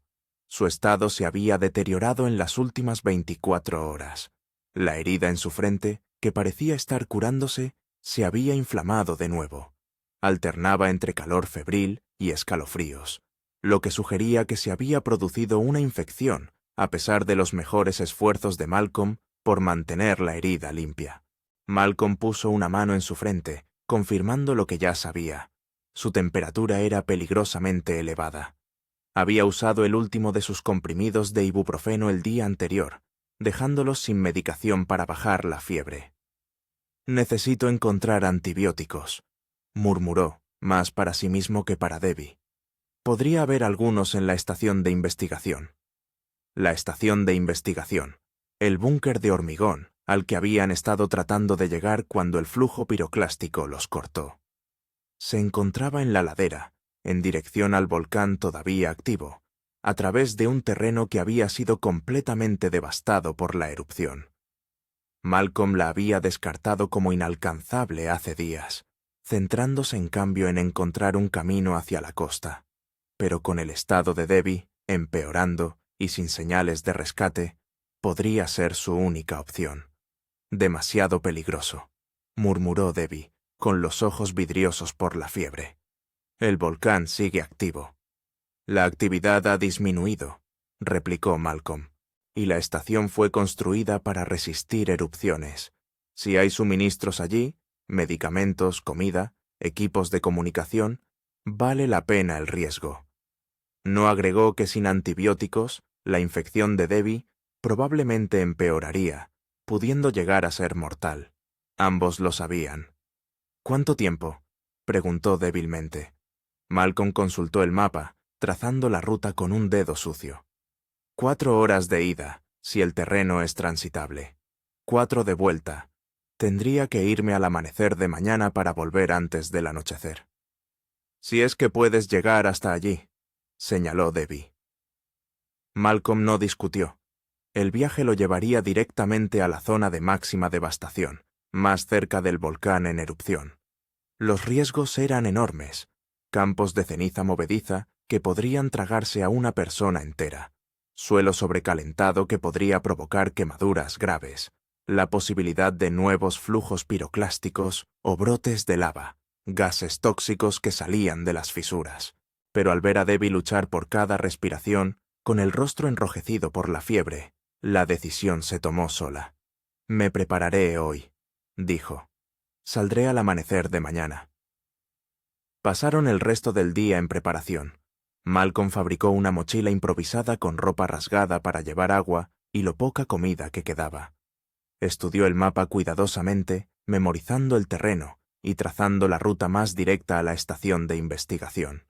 Su estado se había deteriorado en las últimas 24 horas. La herida en su frente, que parecía estar curándose, se había inflamado de nuevo. Alternaba entre calor febril y escalofríos, lo que sugería que se había producido una infección, a pesar de los mejores esfuerzos de Malcolm por mantener la herida limpia. Malcolm puso una mano en su frente, confirmando lo que ya sabía. Su temperatura era peligrosamente elevada. Había usado el último de sus comprimidos de ibuprofeno el día anterior, dejándolos sin medicación para bajar la fiebre. «Necesito encontrar antibióticos», murmuró, más para sí mismo que para Debbie. «Podría haber algunos en la estación de investigación». La estación de investigación, el búnker de hormigón al que habían estado tratando de llegar cuando el flujo piroclástico los cortó. Se encontraba en la ladera, en dirección al volcán todavía activo, a través de un terreno que había sido completamente devastado por la erupción. Malcolm la había descartado como inalcanzable hace días, centrándose en cambio en encontrar un camino hacia la costa. Pero con el estado de Debbie empeorando y sin señales de rescate, podría ser su única opción. «Demasiado peligroso», murmuró Debbie, con los ojos vidriosos por la fiebre. «El volcán sigue activo». «La actividad ha disminuido», replicó Malcolm, «y la estación fue construida para resistir erupciones. Si hay suministros allí, medicamentos, comida, equipos de comunicación, vale la pena el riesgo». No agregó que sin antibióticos, la infección de Debbie probablemente empeoraría, pudiendo llegar a ser mortal. Ambos lo sabían. «¿Cuánto tiempo?», preguntó débilmente. Malcolm consultó el mapa, trazando la ruta con un dedo sucio. 4 horas de ida, si el terreno es transitable. 4 de vuelta. Tendría que irme al amanecer de mañana para volver antes del anochecer. «Si es que puedes llegar hasta allí», señaló Debbie. Malcolm no discutió. El viaje lo llevaría directamente a la zona de máxima devastación, más cerca del volcán en erupción. Los riesgos eran enormes, campos de ceniza movediza que podrían tragarse a una persona entera, suelo sobrecalentado que podría provocar quemaduras graves, la posibilidad de nuevos flujos piroclásticos o brotes de lava, gases tóxicos que salían de las fisuras. Pero al ver a Debbie luchar por cada respiración, con el rostro enrojecido por la fiebre, la decisión se tomó sola. «Me prepararé hoy», dijo. «Saldré al amanecer de mañana». Pasaron el resto del día en preparación. Malcolm fabricó una mochila improvisada con ropa rasgada para llevar agua y lo poca comida que quedaba. Estudió el mapa cuidadosamente, memorizando el terreno y trazando la ruta más directa a la estación de investigación.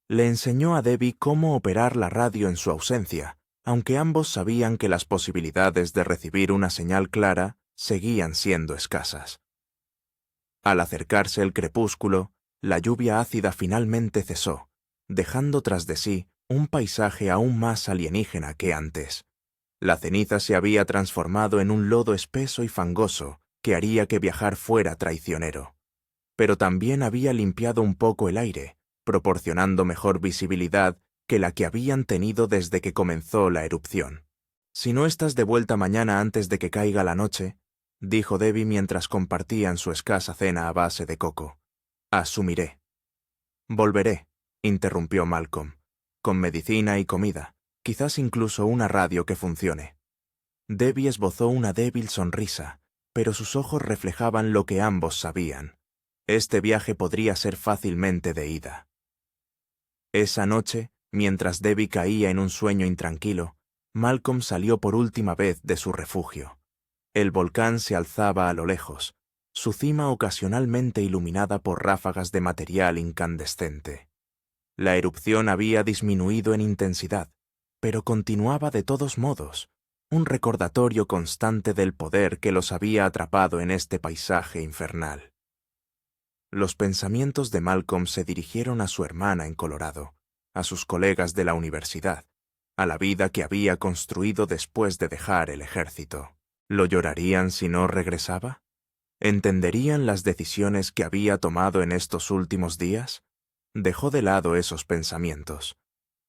Le enseñó a Debbie cómo operar la radio en su ausencia, aunque ambos sabían que las posibilidades de recibir una señal clara seguían siendo escasas. Al acercarse el crepúsculo, la lluvia ácida finalmente cesó, dejando tras de sí un paisaje aún más alienígena que antes. La ceniza se había transformado en un lodo espeso y fangoso que haría que viajar fuera traicionero. Pero también había limpiado un poco el aire, proporcionando mejor visibilidad que la que habían tenido desde que comenzó la erupción. «Si no estás de vuelta mañana antes de que caiga la noche», dijo Debbie mientras compartían su escasa cena a base de coco, «asumiré». «Volveré», interrumpió Malcolm, «con medicina y comida, quizás incluso una radio que funcione». Debbie esbozó una débil sonrisa, pero sus ojos reflejaban lo que ambos sabían. Este viaje podría ser fácilmente de ida. Esa noche, mientras Debbie caía en un sueño intranquilo, Malcolm salió por última vez de su refugio. El volcán se alzaba a lo lejos, su cima ocasionalmente iluminada por ráfagas de material incandescente. La erupción había disminuido en intensidad, pero continuaba de todos modos, un recordatorio constante del poder que los había atrapado en este paisaje infernal. Los pensamientos de Malcolm se dirigieron a su hermana en Colorado, a sus colegas de la universidad, a la vida que había construido después de dejar el ejército. ¿Lo llorarían si no regresaba? ¿Entenderían las decisiones que había tomado en estos últimos días? Dejó de lado esos pensamientos.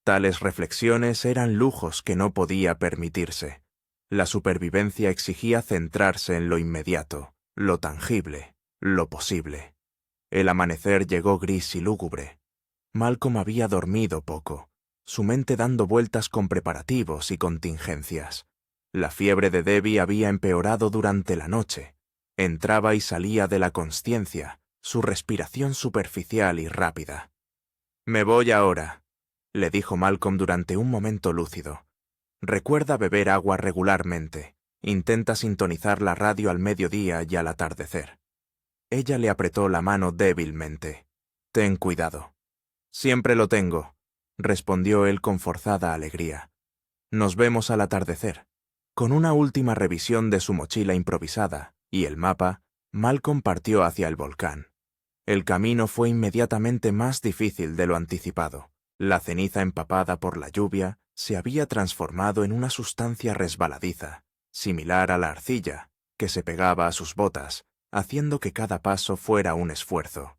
Tales reflexiones eran lujos que no podía permitirse. La supervivencia exigía centrarse en lo inmediato, lo tangible, lo posible. El amanecer llegó gris y lúgubre. Malcolm había dormido poco, su mente dando vueltas con preparativos y contingencias. La fiebre de Debbie había empeorado durante la noche. Entraba y salía de la consciencia, su respiración superficial y rápida. «Me voy ahora», le dijo Malcolm durante un momento lúcido. «Recuerda beber agua regularmente. Intenta sintonizar la radio al mediodía y al atardecer». Ella le apretó la mano débilmente. «Ten cuidado». «Siempre lo tengo», respondió él con forzada alegría. «Nos vemos al atardecer». Con una última revisión de su mochila improvisada y el mapa, Malcolm partió hacia el volcán. El camino fue inmediatamente más difícil de lo anticipado. La ceniza empapada por la lluvia se había transformado en una sustancia resbaladiza, similar a la arcilla, que se pegaba a sus botas, haciendo que cada paso fuera un esfuerzo.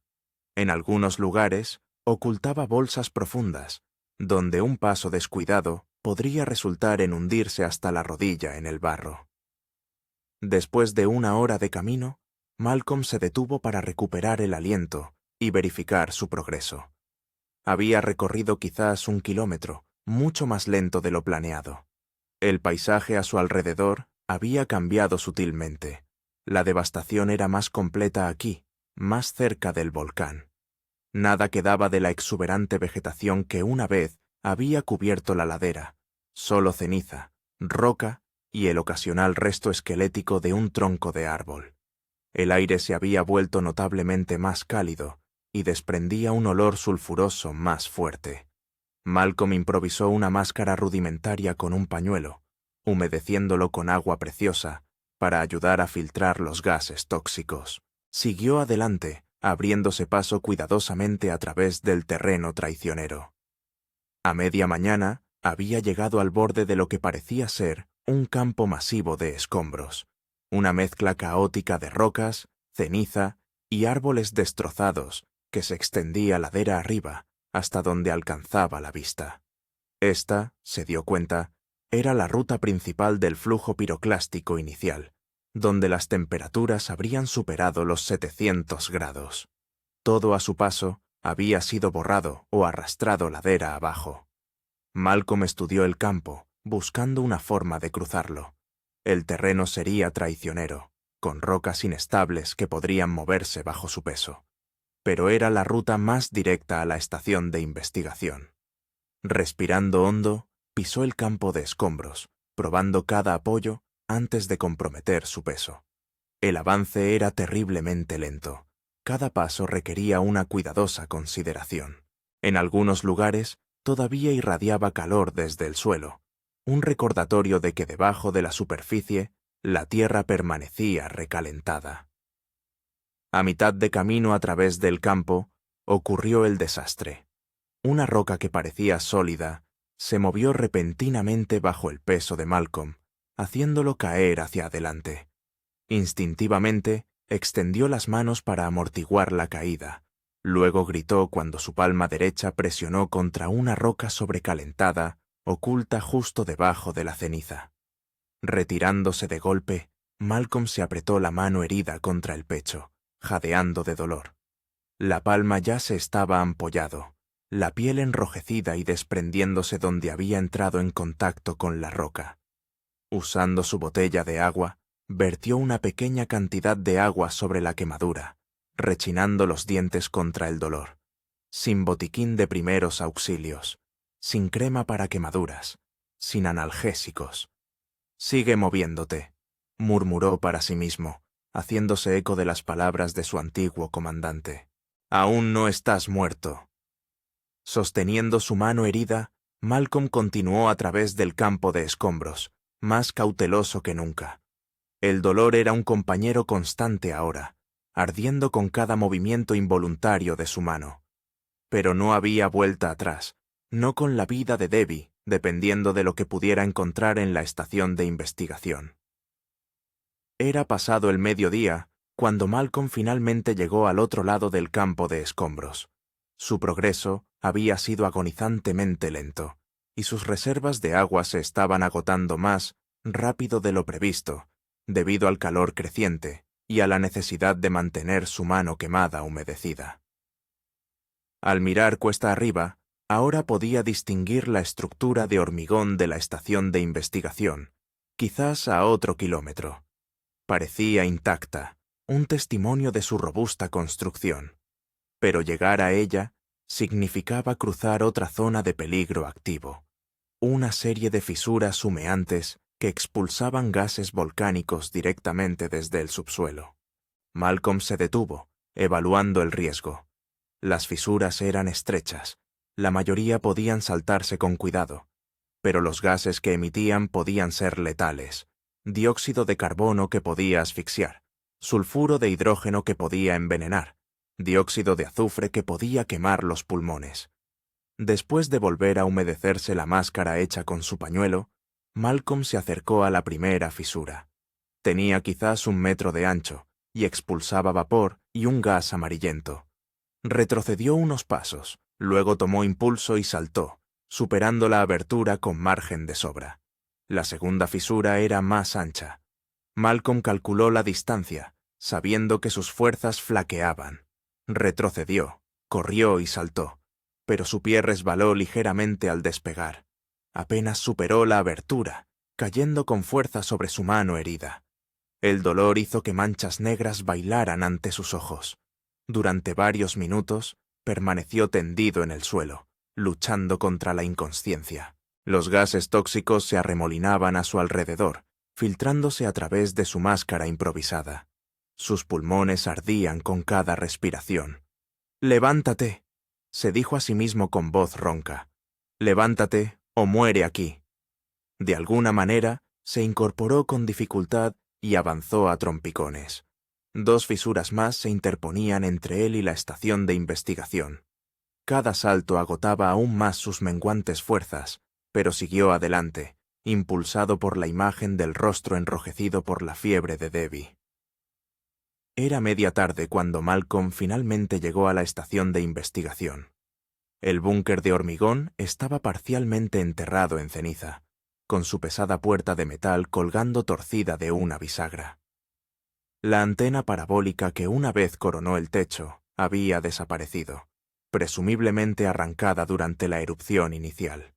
En algunos lugares, ocultaba bolsas profundas, donde un paso descuidado podría resultar en hundirse hasta la rodilla en el barro. Después de una hora de camino, Malcolm se detuvo para recuperar el aliento y verificar su progreso. Había recorrido quizás 1 kilómetro, mucho más lento de lo planeado. El paisaje a su alrededor había cambiado sutilmente. La devastación era más completa aquí, más cerca del volcán. Nada quedaba de la exuberante vegetación que una vez había cubierto la ladera, solo ceniza, roca y el ocasional resto esquelético de un tronco de árbol. El aire se había vuelto notablemente más cálido y desprendía un olor sulfuroso más fuerte. Malcolm improvisó una máscara rudimentaria con un pañuelo, humedeciéndolo con agua preciosa para ayudar a filtrar los gases tóxicos. Siguió adelante, abriéndose paso cuidadosamente a través del terreno traicionero. A media mañana había llegado al borde de lo que parecía ser un campo masivo de escombros, una mezcla caótica de rocas, ceniza y árboles destrozados que se extendía ladera arriba hasta donde alcanzaba la vista. Esta, se dio cuenta, era la ruta principal del flujo piroclástico inicial, donde las temperaturas habrían superado los 700 grados. Todo a su paso había sido borrado o arrastrado ladera abajo. Malcolm estudió el campo, buscando una forma de cruzarlo. El terreno sería traicionero, con rocas inestables que podrían moverse bajo su peso. Pero era la ruta más directa a la estación de investigación. Respirando hondo, pisó el campo de escombros, probando cada apoyo antes de comprometer su peso. El avance era terriblemente lento. Cada paso requería una cuidadosa consideración. En algunos lugares todavía irradiaba calor desde el suelo, un recordatorio de que debajo de la superficie la tierra permanecía recalentada. A mitad de camino a través del campo ocurrió el desastre. Una roca que parecía sólida se movió repentinamente bajo el peso de Malcolm, haciéndolo caer hacia adelante. Instintivamente extendió las manos para amortiguar la caída, Luego gritó cuando su palma derecha presionó contra una roca sobrecalentada, oculta justo debajo de la ceniza. Retirándose de golpe, Malcolm se apretó la mano herida contra el pecho, jadeando de dolor. La palma ya se estaba ampollado, la piel enrojecida y desprendiéndose donde había entrado en contacto con la roca. Usando su botella de agua, vertió una pequeña cantidad de agua sobre la quemadura, rechinando los dientes contra el dolor. Sin botiquín de primeros auxilios, sin crema para quemaduras, sin analgésicos. «Sigue moviéndote», murmuró para sí mismo, haciéndose eco de las palabras de su antiguo comandante. «Aún no estás muerto». Sosteniendo su mano herida, Malcolm continuó a través del campo de escombros, más cauteloso que nunca. El dolor era un compañero constante ahora, ardiendo con cada movimiento involuntario de su mano. Pero no había vuelta atrás, no con la vida de Debbie, dependiendo de lo que pudiera encontrar en la estación de investigación. Era pasado el mediodía cuando Malcolm finalmente llegó al otro lado del campo de escombros. Su progreso había sido agonizantemente lento, y sus reservas de agua se estaban agotando más rápido de lo previsto, debido al calor creciente y a la necesidad de mantener su mano quemada humedecida. Al mirar cuesta arriba, ahora podía distinguir la estructura de hormigón de la estación de investigación, quizás a otro kilómetro. Parecía intacta, un testimonio de su robusta construcción. Pero llegar a ella significaba cruzar otra zona de peligro activo, una serie de fisuras humeantes que expulsaban gases volcánicos directamente desde el subsuelo. Malcolm se detuvo, evaluando el riesgo. Las fisuras eran estrechas, la mayoría podían saltarse con cuidado, pero los gases que emitían podían ser letales: dióxido de carbono que podía asfixiar, sulfuro de hidrógeno que podía envenenar, dióxido de azufre que podía quemar los pulmones. Después de volver a humedecerse la máscara hecha con su pañuelo, Malcolm se acercó a la primera fisura. Tenía quizás 1 metro de ancho y expulsaba vapor y un gas amarillento. Retrocedió unos pasos, luego tomó impulso y saltó, superando la abertura con margen de sobra. La segunda fisura era más ancha. Malcolm calculó la distancia, sabiendo que sus fuerzas flaqueaban. Retrocedió, corrió y saltó, pero su pie resbaló ligeramente al despegar. Apenas superó la abertura, cayendo con fuerza sobre su mano herida. El dolor hizo que manchas negras bailaran ante sus ojos. Durante varios minutos, permaneció tendido en el suelo, luchando contra la inconsciencia. Los gases tóxicos se arremolinaban a su alrededor, filtrándose a través de su máscara improvisada. Sus pulmones ardían con cada respiración. «Levántate», se dijo a sí mismo con voz ronca. «Levántate o muere aquí». De alguna manera, se incorporó con dificultad y avanzó a trompicones. 2 fisuras más se interponían entre él y la estación de investigación. Cada salto agotaba aún más sus menguantes fuerzas, pero siguió adelante, impulsado por la imagen del rostro enrojecido por la fiebre de Debbie. Era media tarde cuando Malcolm finalmente llegó a la estación de investigación. El búnker de hormigón estaba parcialmente enterrado en ceniza, con su pesada puerta de metal colgando torcida de una bisagra. La antena parabólica que una vez coronó el techo había desaparecido, presumiblemente arrancada durante la erupción inicial.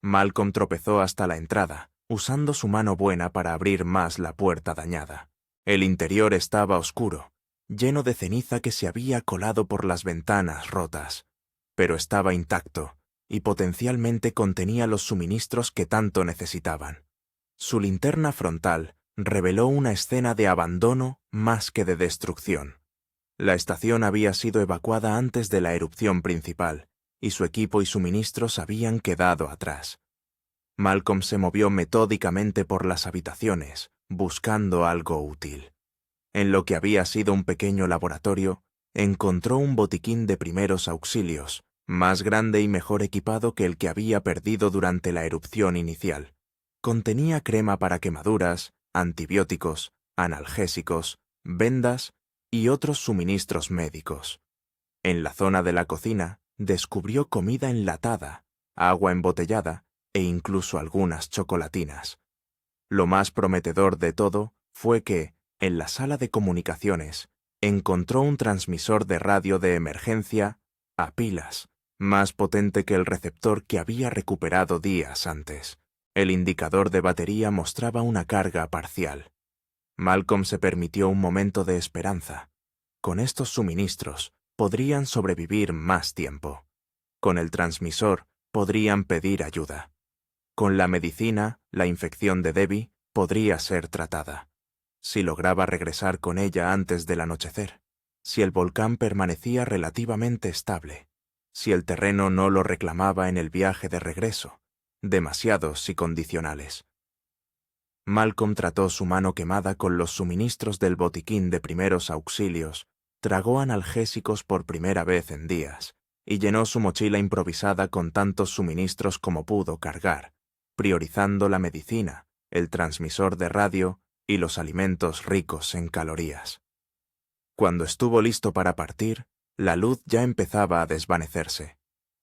Malcolm tropezó hasta la entrada, usando su mano buena para abrir más la puerta dañada. El interior estaba oscuro, lleno de ceniza que se había colado por las ventanas rotas, pero estaba intacto y potencialmente contenía los suministros que tanto necesitaban. Su linterna frontal reveló una escena de abandono más que de destrucción. La estación había sido evacuada antes de la erupción principal, y su equipo y suministros habían quedado atrás. Malcolm se movió metódicamente por las habitaciones, buscando algo útil. En lo que había sido un pequeño laboratorio, encontró un botiquín de primeros auxilios, más grande y mejor equipado que el que había perdido durante la erupción inicial. Contenía crema para quemaduras, antibióticos, analgésicos, vendas y otros suministros médicos. En la zona de la cocina descubrió comida enlatada, agua embotellada e incluso algunas chocolatinas. Lo más prometedor de todo fue que, en la sala de comunicaciones, encontró un transmisor de radio de emergencia a pilas, más potente que el receptor que había recuperado días antes. El indicador de batería mostraba una carga parcial. Malcolm se permitió un momento de esperanza. Con estos suministros, podrían sobrevivir más tiempo. Con el transmisor, podrían pedir ayuda. Con la medicina, la infección de Debbie podría ser tratada. Si lograba regresar con ella antes del anochecer. Si el volcán permanecía relativamente estable. Si el terreno no lo reclamaba en el viaje de regreso. Demasiados y condicionales. Malcolm trató su mano quemada con los suministros del botiquín de primeros auxilios, tragó analgésicos por primera vez en días, y llenó su mochila improvisada con tantos suministros como pudo cargar, priorizando la medicina, el transmisor de radio y los alimentos ricos en calorías. Cuando estuvo listo para partir, la luz ya empezaba a desvanecerse.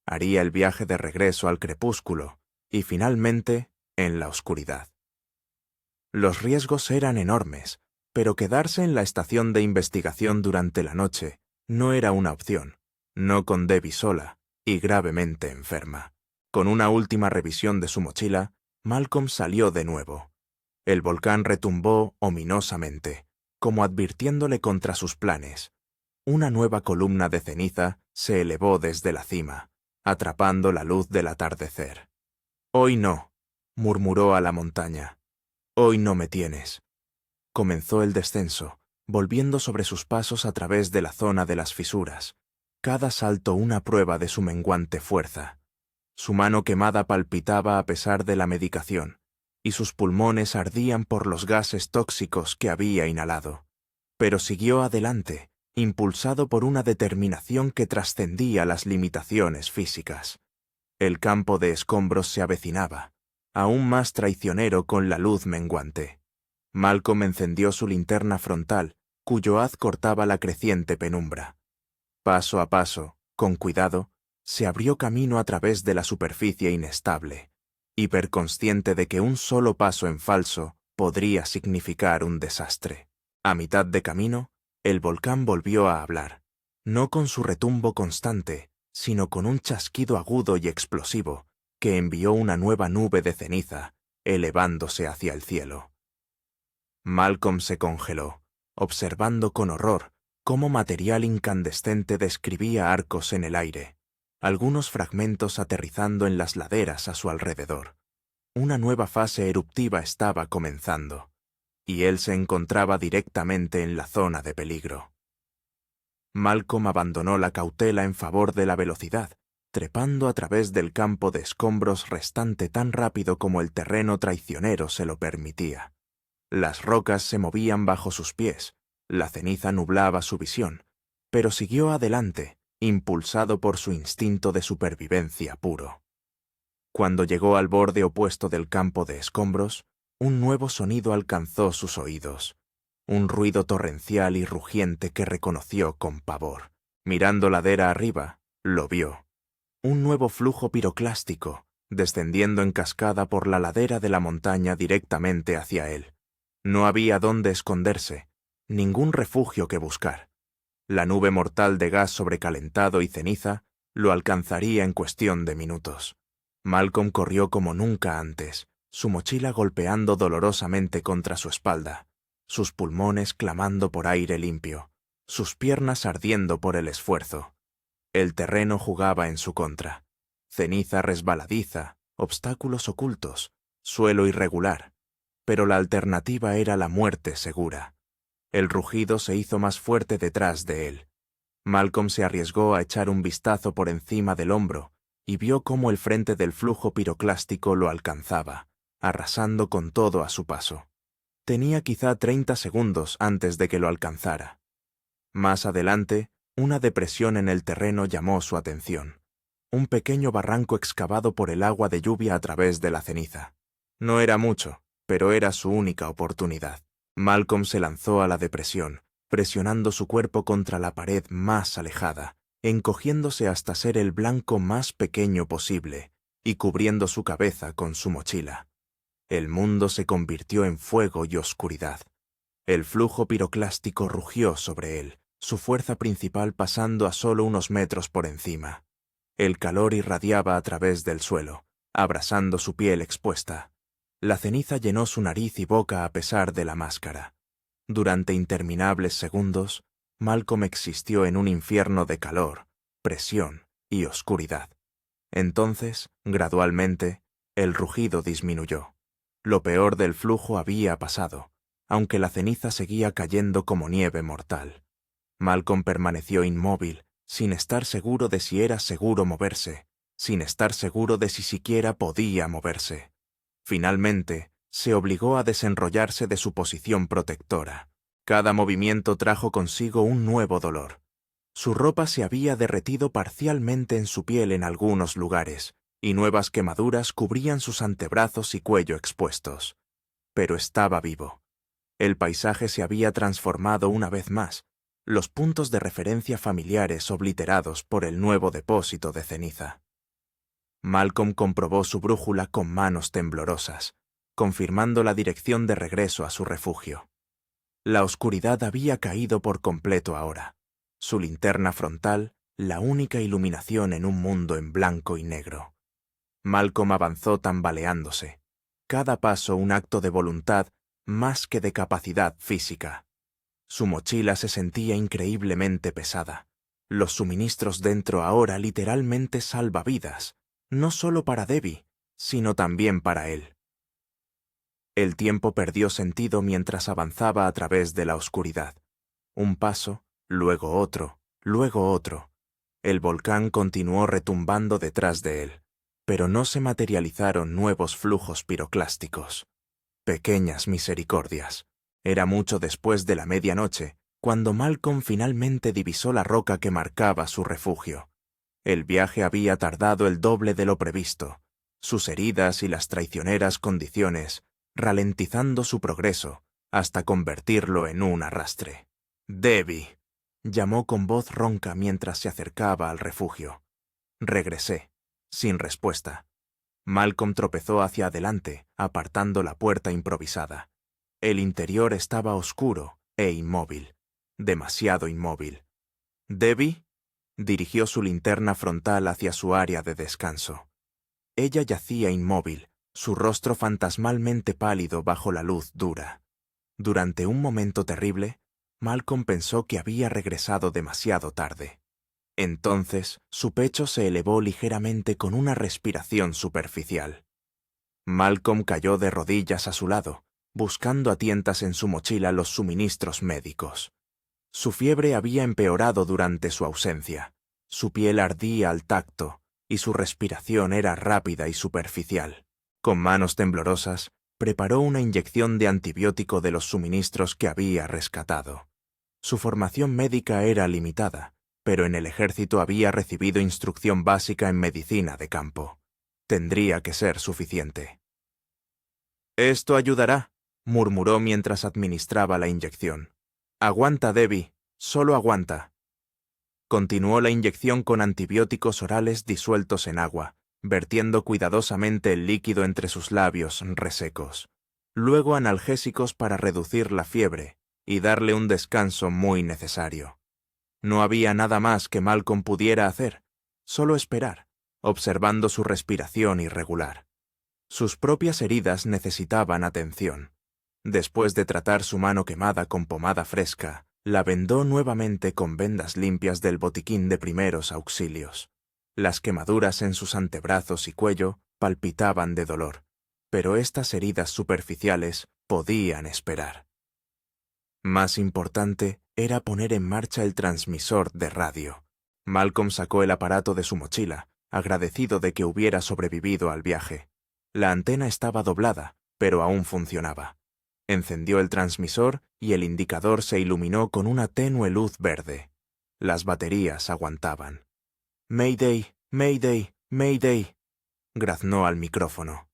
Haría el viaje de regreso al crepúsculo y finalmente en la oscuridad. Los riesgos eran enormes, pero quedarse en la estación de investigación durante la noche no era una opción, no con Debbie sola y gravemente enferma. Con una última revisión de su mochila, Malcolm salió de nuevo. El volcán retumbó ominosamente, como advirtiéndole contra sus planes. Una nueva columna de ceniza se elevó desde la cima, atrapando la luz del atardecer. «Hoy no», murmuró a la montaña. «Hoy no me tienes». Comenzó el descenso, volviendo sobre sus pasos a través de la zona de las fisuras, cada salto una prueba de su menguante fuerza. Su mano quemada palpitaba a pesar de la medicación, y sus pulmones ardían por los gases tóxicos que había inhalado. Pero siguió adelante, impulsado por una determinación que trascendía las limitaciones físicas. El campo de escombros se avecinaba, aún más traicionero con la luz menguante. Malcolm encendió su linterna frontal, cuyo haz cortaba la creciente penumbra. Paso a paso, con cuidado, se abrió camino a través de la superficie inestable, hiperconsciente de que un solo paso en falso podría significar un desastre. A mitad de camino, el volcán volvió a hablar, no con su retumbo constante, sino con un chasquido agudo y explosivo que envió una nueva nube de ceniza, elevándose hacia el cielo. Malcolm se congeló, observando con horror cómo material incandescente describía arcos en el aire, algunos fragmentos aterrizando en las laderas a su alrededor. Una nueva fase eruptiva estaba comenzando, y él se encontraba directamente en la zona de peligro. Malcolm abandonó la cautela en favor de la velocidad, trepando a través del campo de escombros restante tan rápido como el terreno traicionero se lo permitía. Las rocas se movían bajo sus pies, la ceniza nublaba su visión, pero siguió adelante, impulsado por su instinto de supervivencia puro. Cuando llegó al borde opuesto del campo de escombros, un nuevo sonido alcanzó sus oídos, un ruido torrencial y rugiente que reconoció con pavor. Mirando ladera arriba, lo vio. Un nuevo flujo piroclástico, descendiendo en cascada por la ladera de la montaña directamente hacia él. No había dónde esconderse, ningún refugio que buscar. La nube mortal de gas sobrecalentado y ceniza lo alcanzaría en cuestión de minutos. Malcolm corrió como nunca antes, su mochila golpeando dolorosamente contra su espalda, sus pulmones clamando por aire limpio, sus piernas ardiendo por el esfuerzo. El terreno jugaba en su contra. Ceniza resbaladiza, obstáculos ocultos, suelo irregular. Pero la alternativa era la muerte segura. El rugido se hizo más fuerte detrás de él. Malcolm se arriesgó a echar un vistazo por encima del hombro y vio cómo el frente del flujo piroclástico lo alcanzaba, arrasando con todo a su paso. Tenía quizá 30 segundos antes de que lo alcanzara. Más adelante, una depresión en el terreno llamó su atención. Un pequeño barranco excavado por el agua de lluvia a través de la ceniza. No era mucho, pero era su única oportunidad. Malcolm se lanzó a la depresión, presionando su cuerpo contra la pared más alejada, encogiéndose hasta ser el blanco más pequeño posible y cubriendo su cabeza con su mochila. El mundo se convirtió en fuego y oscuridad. El flujo piroclástico rugió sobre él, su fuerza principal pasando a solo unos metros por encima. El calor irradiaba a través del suelo, abrasando su piel expuesta. La ceniza llenó su nariz y boca a pesar de la máscara. Durante interminables segundos, Malcolm existió en un infierno de calor, presión y oscuridad. Entonces, gradualmente, el rugido disminuyó. Lo peor del flujo había pasado, aunque la ceniza seguía cayendo como nieve mortal. Malcolm permaneció inmóvil, sin estar seguro de si era seguro moverse, sin estar seguro de si siquiera podía moverse. Finalmente, se obligó a desenrollarse de su posición protectora. Cada movimiento trajo consigo un nuevo dolor. Su ropa se había derretido parcialmente en su piel en algunos lugares, y nuevas quemaduras cubrían sus antebrazos y cuello expuestos. Pero estaba vivo. El paisaje se había transformado una vez más, los puntos de referencia familiares obliterados por el nuevo depósito de ceniza. Malcolm comprobó su brújula con manos temblorosas, confirmando la dirección de regreso a su refugio. La oscuridad había caído por completo ahora. Su linterna frontal, la única iluminación en un mundo en blanco y negro. Malcolm avanzó tambaleándose, cada paso un acto de voluntad más que de capacidad física. Su mochila se sentía increíblemente pesada. Los suministros dentro ahora literalmente salvavidas, no solo para Debbie, sino también para él. El tiempo perdió sentido mientras avanzaba a través de la oscuridad. Un paso, luego otro, luego otro. El volcán continuó retumbando detrás de él, pero no se materializaron nuevos flujos piroclásticos. Pequeñas misericordias. Era mucho después de la medianoche, cuando Malcolm finalmente divisó la roca que marcaba su refugio. El viaje había tardado el doble de lo previsto, sus heridas y las traicioneras condiciones, ralentizando su progreso, hasta convertirlo en un arrastre. «Debbie», llamó con voz ronca mientras se acercaba al refugio. Regresé, sin respuesta. Malcolm tropezó hacia adelante, apartando la puerta improvisada. El interior estaba oscuro e inmóvil, demasiado inmóvil. «¿Debbie?» Dirigió su linterna frontal hacia su área de descanso. Ella yacía inmóvil, su rostro fantasmalmente pálido bajo la luz dura. Durante un momento terrible, Malcolm pensó que había regresado demasiado tarde. Entonces, su pecho se elevó ligeramente con una respiración superficial. Malcolm cayó de rodillas a su lado, buscando a tientas en su mochila los suministros médicos. Su fiebre había empeorado durante su ausencia, su piel ardía al tacto y su respiración era rápida y superficial. Con manos temblorosas, preparó una inyección de antibiótico de los suministros que había rescatado. Su formación médica era limitada, pero en el ejército había recibido instrucción básica en medicina de campo. Tendría que ser suficiente. «Esto ayudará», murmuró mientras administraba la inyección. «Aguanta, Debbie, solo aguanta». Continuó la inyección con antibióticos orales disueltos en agua, vertiendo cuidadosamente el líquido entre sus labios resecos. Luego analgésicos para reducir la fiebre y darle un descanso muy necesario. No había nada más que Malcolm pudiera hacer, solo esperar, observando su respiración irregular. Sus propias heridas necesitaban atención. Después de tratar su mano quemada con pomada fresca, la vendó nuevamente con vendas limpias del botiquín de primeros auxilios. Las quemaduras en sus antebrazos y cuello palpitaban de dolor, pero estas heridas superficiales podían esperar. Más importante era poner en marcha el transmisor de radio. Malcolm sacó el aparato de su mochila, agradecido de que hubiera sobrevivido al viaje. La antena estaba doblada, pero aún funcionaba. Encendió el transmisor y el indicador se iluminó con una tenue luz verde. Las baterías aguantaban. «Mayday, Mayday, Mayday», graznó al micrófono.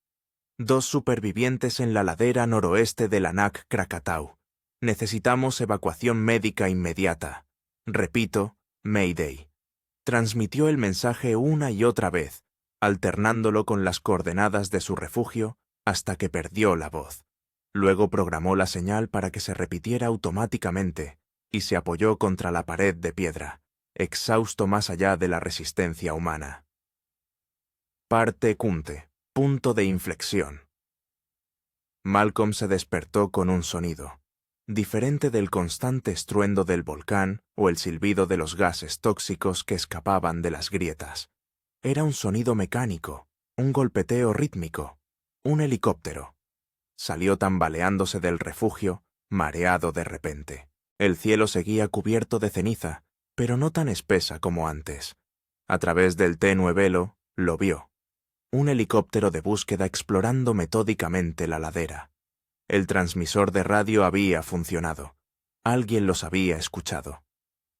«2 supervivientes en la ladera noroeste del Anak Krakatau. Necesitamos evacuación médica inmediata. Repito, Mayday». Transmitió el mensaje una y otra vez, alternándolo con las coordenadas de su refugio hasta que perdió la voz. Luego programó la señal para que se repitiera automáticamente y se apoyó contra la pared de piedra, exhausto más allá de la resistencia humana. Parte Kunte. Punto de inflexión. Malcolm se despertó con un sonido, diferente del constante estruendo del volcán o el silbido de los gases tóxicos que escapaban de las grietas. Era un sonido mecánico, un golpeteo rítmico, un helicóptero. Salió tambaleándose del refugio, mareado de repente. El cielo seguía cubierto de ceniza, pero no tan espesa como antes. A través del tenue velo, lo vio. Un helicóptero de búsqueda explorando metódicamente la ladera. El transmisor de radio había funcionado. Alguien los había escuchado.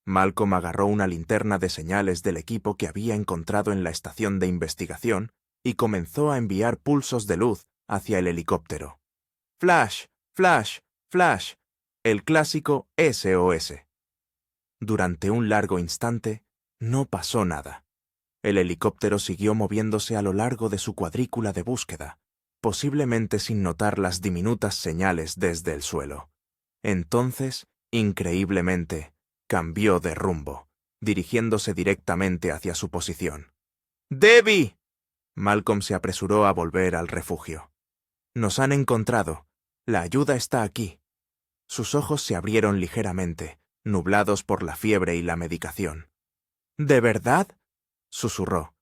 Malcolm agarró una linterna de señales del equipo que había encontrado en la estación de investigación y comenzó a enviar pulsos de luz hacia el helicóptero. Flash, flash, flash. El clásico SOS. Durante un largo instante, no pasó nada. El helicóptero siguió moviéndose a lo largo de su cuadrícula de búsqueda, posiblemente sin notar las diminutas señales desde el suelo. Entonces, increíblemente, cambió de rumbo, dirigiéndose directamente hacia su posición. ¡Debbie! Malcolm se apresuró a volver al refugio. Nos han encontrado. La ayuda está aquí. Sus ojos se abrieron ligeramente, nublados por la fiebre y la medicación. ¿De verdad? Susurró.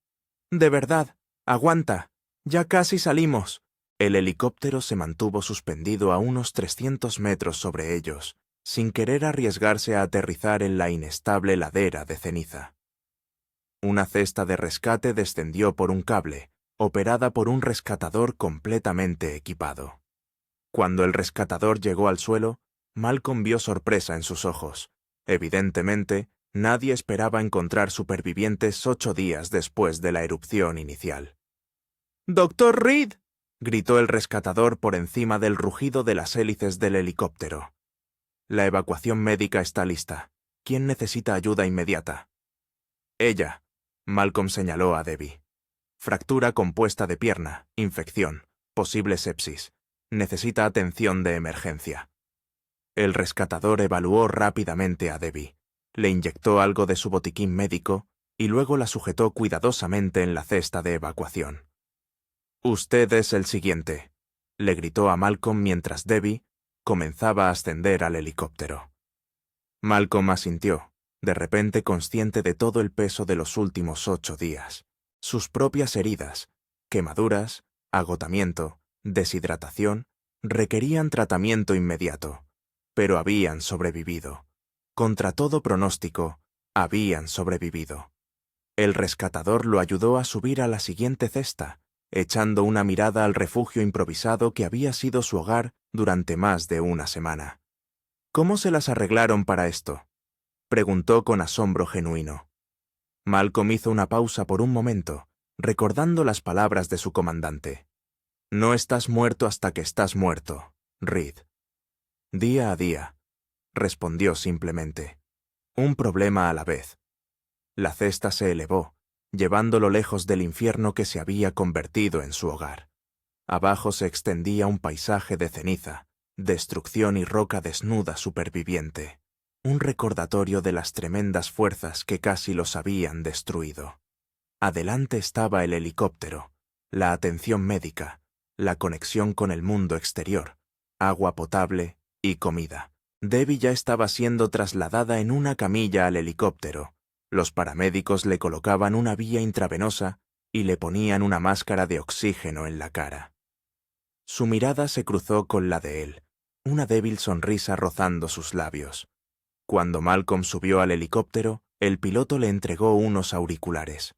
De verdad. Aguanta. Ya casi salimos. El helicóptero se mantuvo suspendido a unos 300 metros sobre ellos, sin querer arriesgarse a aterrizar en la inestable ladera de ceniza. Una cesta de rescate descendió por un cable, operada por un rescatador completamente equipado. Cuando el rescatador llegó al suelo, Malcolm vio sorpresa en sus ojos. Evidentemente, nadie esperaba encontrar supervivientes 8 días después de la erupción inicial. «¡Doctor Reed!», gritó el rescatador por encima del rugido de las hélices del helicóptero. «La evacuación médica está lista. ¿Quién necesita ayuda inmediata?» «Ella», Malcolm señaló a Debbie. «Fractura compuesta de pierna, infección, posible sepsis. Necesita atención de emergencia». El rescatador evaluó rápidamente a Debbie, le inyectó algo de su botiquín médico y luego la sujetó cuidadosamente en la cesta de evacuación. «Usted es el siguiente», le gritó a Malcolm mientras Debbie comenzaba a ascender al helicóptero. Malcolm asintió, de repente consciente de todo el peso de los últimos 8 días. Sus propias heridas, quemaduras, agotamiento, deshidratación, requerían tratamiento inmediato, pero habían sobrevivido. Contra todo pronóstico, habían sobrevivido. El rescatador lo ayudó a subir a la siguiente cesta, echando una mirada al refugio improvisado que había sido su hogar durante más de una semana. «¿Cómo se las arreglaron para esto?», preguntó con asombro genuino. Malcolm hizo una pausa por un momento, recordando las palabras de su comandante. «No estás muerto hasta que estás muerto, Reed». «Día a día», respondió simplemente. «Un problema a la vez». La cesta se elevó, llevándolo lejos del infierno que se había convertido en su hogar. Abajo se extendía un paisaje de ceniza, destrucción y roca desnuda superviviente, un recordatorio de las tremendas fuerzas que casi los habían destruido. Adelante estaba el helicóptero, la atención médica, la conexión con el mundo exterior, agua potable y comida. Debbie ya estaba siendo trasladada en una camilla al helicóptero. Los paramédicos le colocaban una vía intravenosa y le ponían una máscara de oxígeno en la cara. Su mirada se cruzó con la de él, una débil sonrisa rozando sus labios. Cuando Malcolm subió al helicóptero, el piloto le entregó unos auriculares.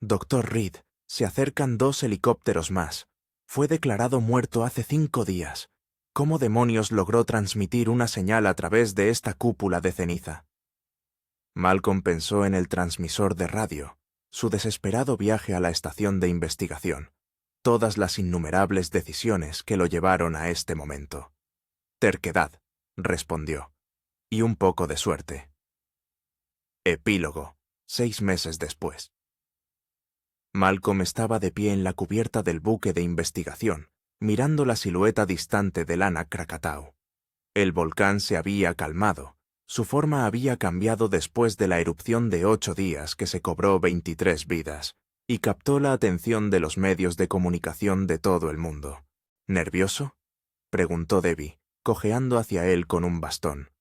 «Doctor Reed, se acercan 2 helicópteros más. Fue declarado muerto hace 5 días. ¿Cómo demonios logró transmitir una señal a través de esta cúpula de ceniza?» Malcolm pensó en el transmisor de radio, su desesperado viaje a la estación de investigación, todas las innumerables decisiones que lo llevaron a este momento. «Terquedad», respondió, «y un poco de suerte». Epílogo. 6 meses después. Malcolm estaba de pie en la cubierta del buque de investigación, mirando la silueta distante del Anak Krakatau. El volcán se había calmado, su forma había cambiado después de la erupción de 8 días que se cobró 23 vidas, y captó la atención de los medios de comunicación de todo el mundo. ¿Nervioso?, preguntó Debbie, cojeando hacia él con un bastón.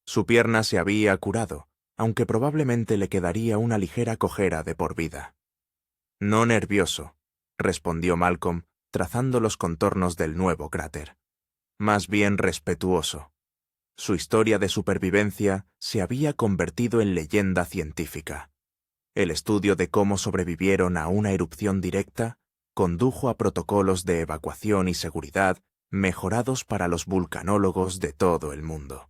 Su pierna se había curado, aunque probablemente le quedaría una ligera cojera de por vida. No nervioso, respondió Malcolm, trazando los contornos del nuevo cráter. Más bien respetuoso. Su historia de supervivencia se había convertido en leyenda científica. El estudio de cómo sobrevivieron a una erupción directa condujo a protocolos de evacuación y seguridad mejorados para los vulcanólogos de todo el mundo.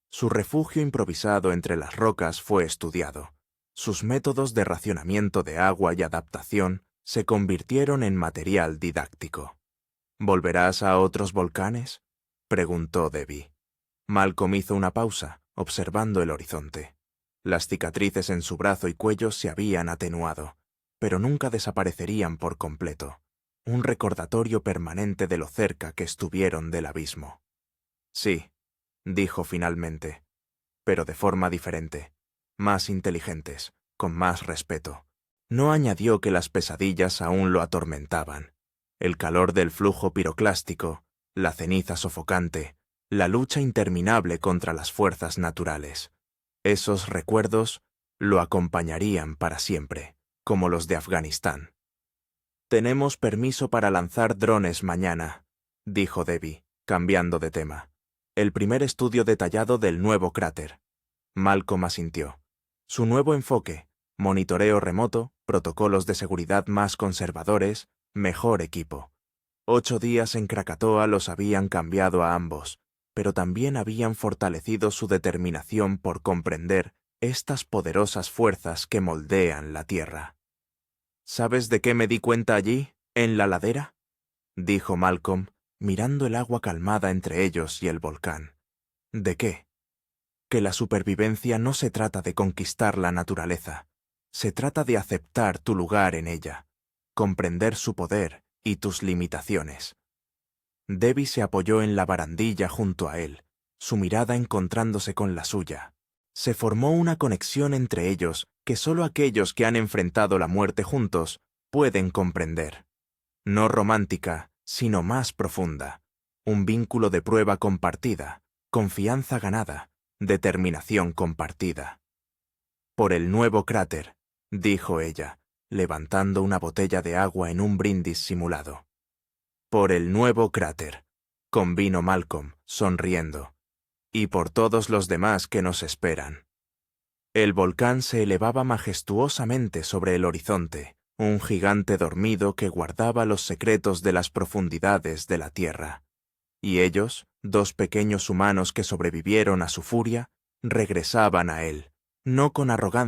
Su refugio improvisado entre las rocas fue estudiado. Sus métodos de racionamiento de agua y adaptación se convirtieron en material didáctico. ¿Volverás a otros volcanes?, preguntó Debbie. Malcolm hizo una pausa, observando el horizonte. Las cicatrices en su brazo y cuello se habían atenuado, pero nunca desaparecerían por completo. Un recordatorio permanente de lo cerca que estuvieron del abismo. Sí, dijo finalmente, pero de forma diferente, más inteligentes, con más respeto. No añadió que las pesadillas aún lo atormentaban. El calor del flujo piroclástico, la ceniza sofocante, la lucha interminable contra las fuerzas naturales. Esos recuerdos lo acompañarían para siempre, como los de Afganistán. «Tenemos permiso para lanzar drones mañana», dijo Debbie, cambiando de tema. «El primer estudio detallado del nuevo cráter». Malcolm asintió. Su nuevo enfoque, monitoreo remoto, protocolos de seguridad más conservadores, mejor equipo. 8 días en Krakatoa los habían cambiado a ambos, pero también habían fortalecido su determinación por comprender estas poderosas fuerzas que moldean la Tierra. «¿Sabes de qué me di cuenta allí, en la ladera?», dijo Malcolm, mirando el agua calmada entre ellos y el volcán. «¿De qué?». «Que la supervivencia no se trata de conquistar la naturaleza, se trata de aceptar tu lugar en ella, comprender su poder y tus limitaciones». Debbie se apoyó en la barandilla junto a él, su mirada encontrándose con la suya. Se formó una conexión entre ellos que solo aquellos que han enfrentado la muerte juntos pueden comprender. No romántica, sino más profunda. Un vínculo de prueba compartida, confianza ganada, determinación compartida. «Por el nuevo cráter», dijo ella, levantando una botella de agua en un brindis simulado. «Por el nuevo cráter», convino Malcolm, sonriendo. «Y por todos los demás que nos esperan». El volcán se elevaba majestuosamente sobre el horizonte, un gigante dormido que guardaba los secretos de las profundidades de la tierra. Y ellos, 2 pequeños humanos que sobrevivieron a su furia, regresaban a él, no con arrogancia,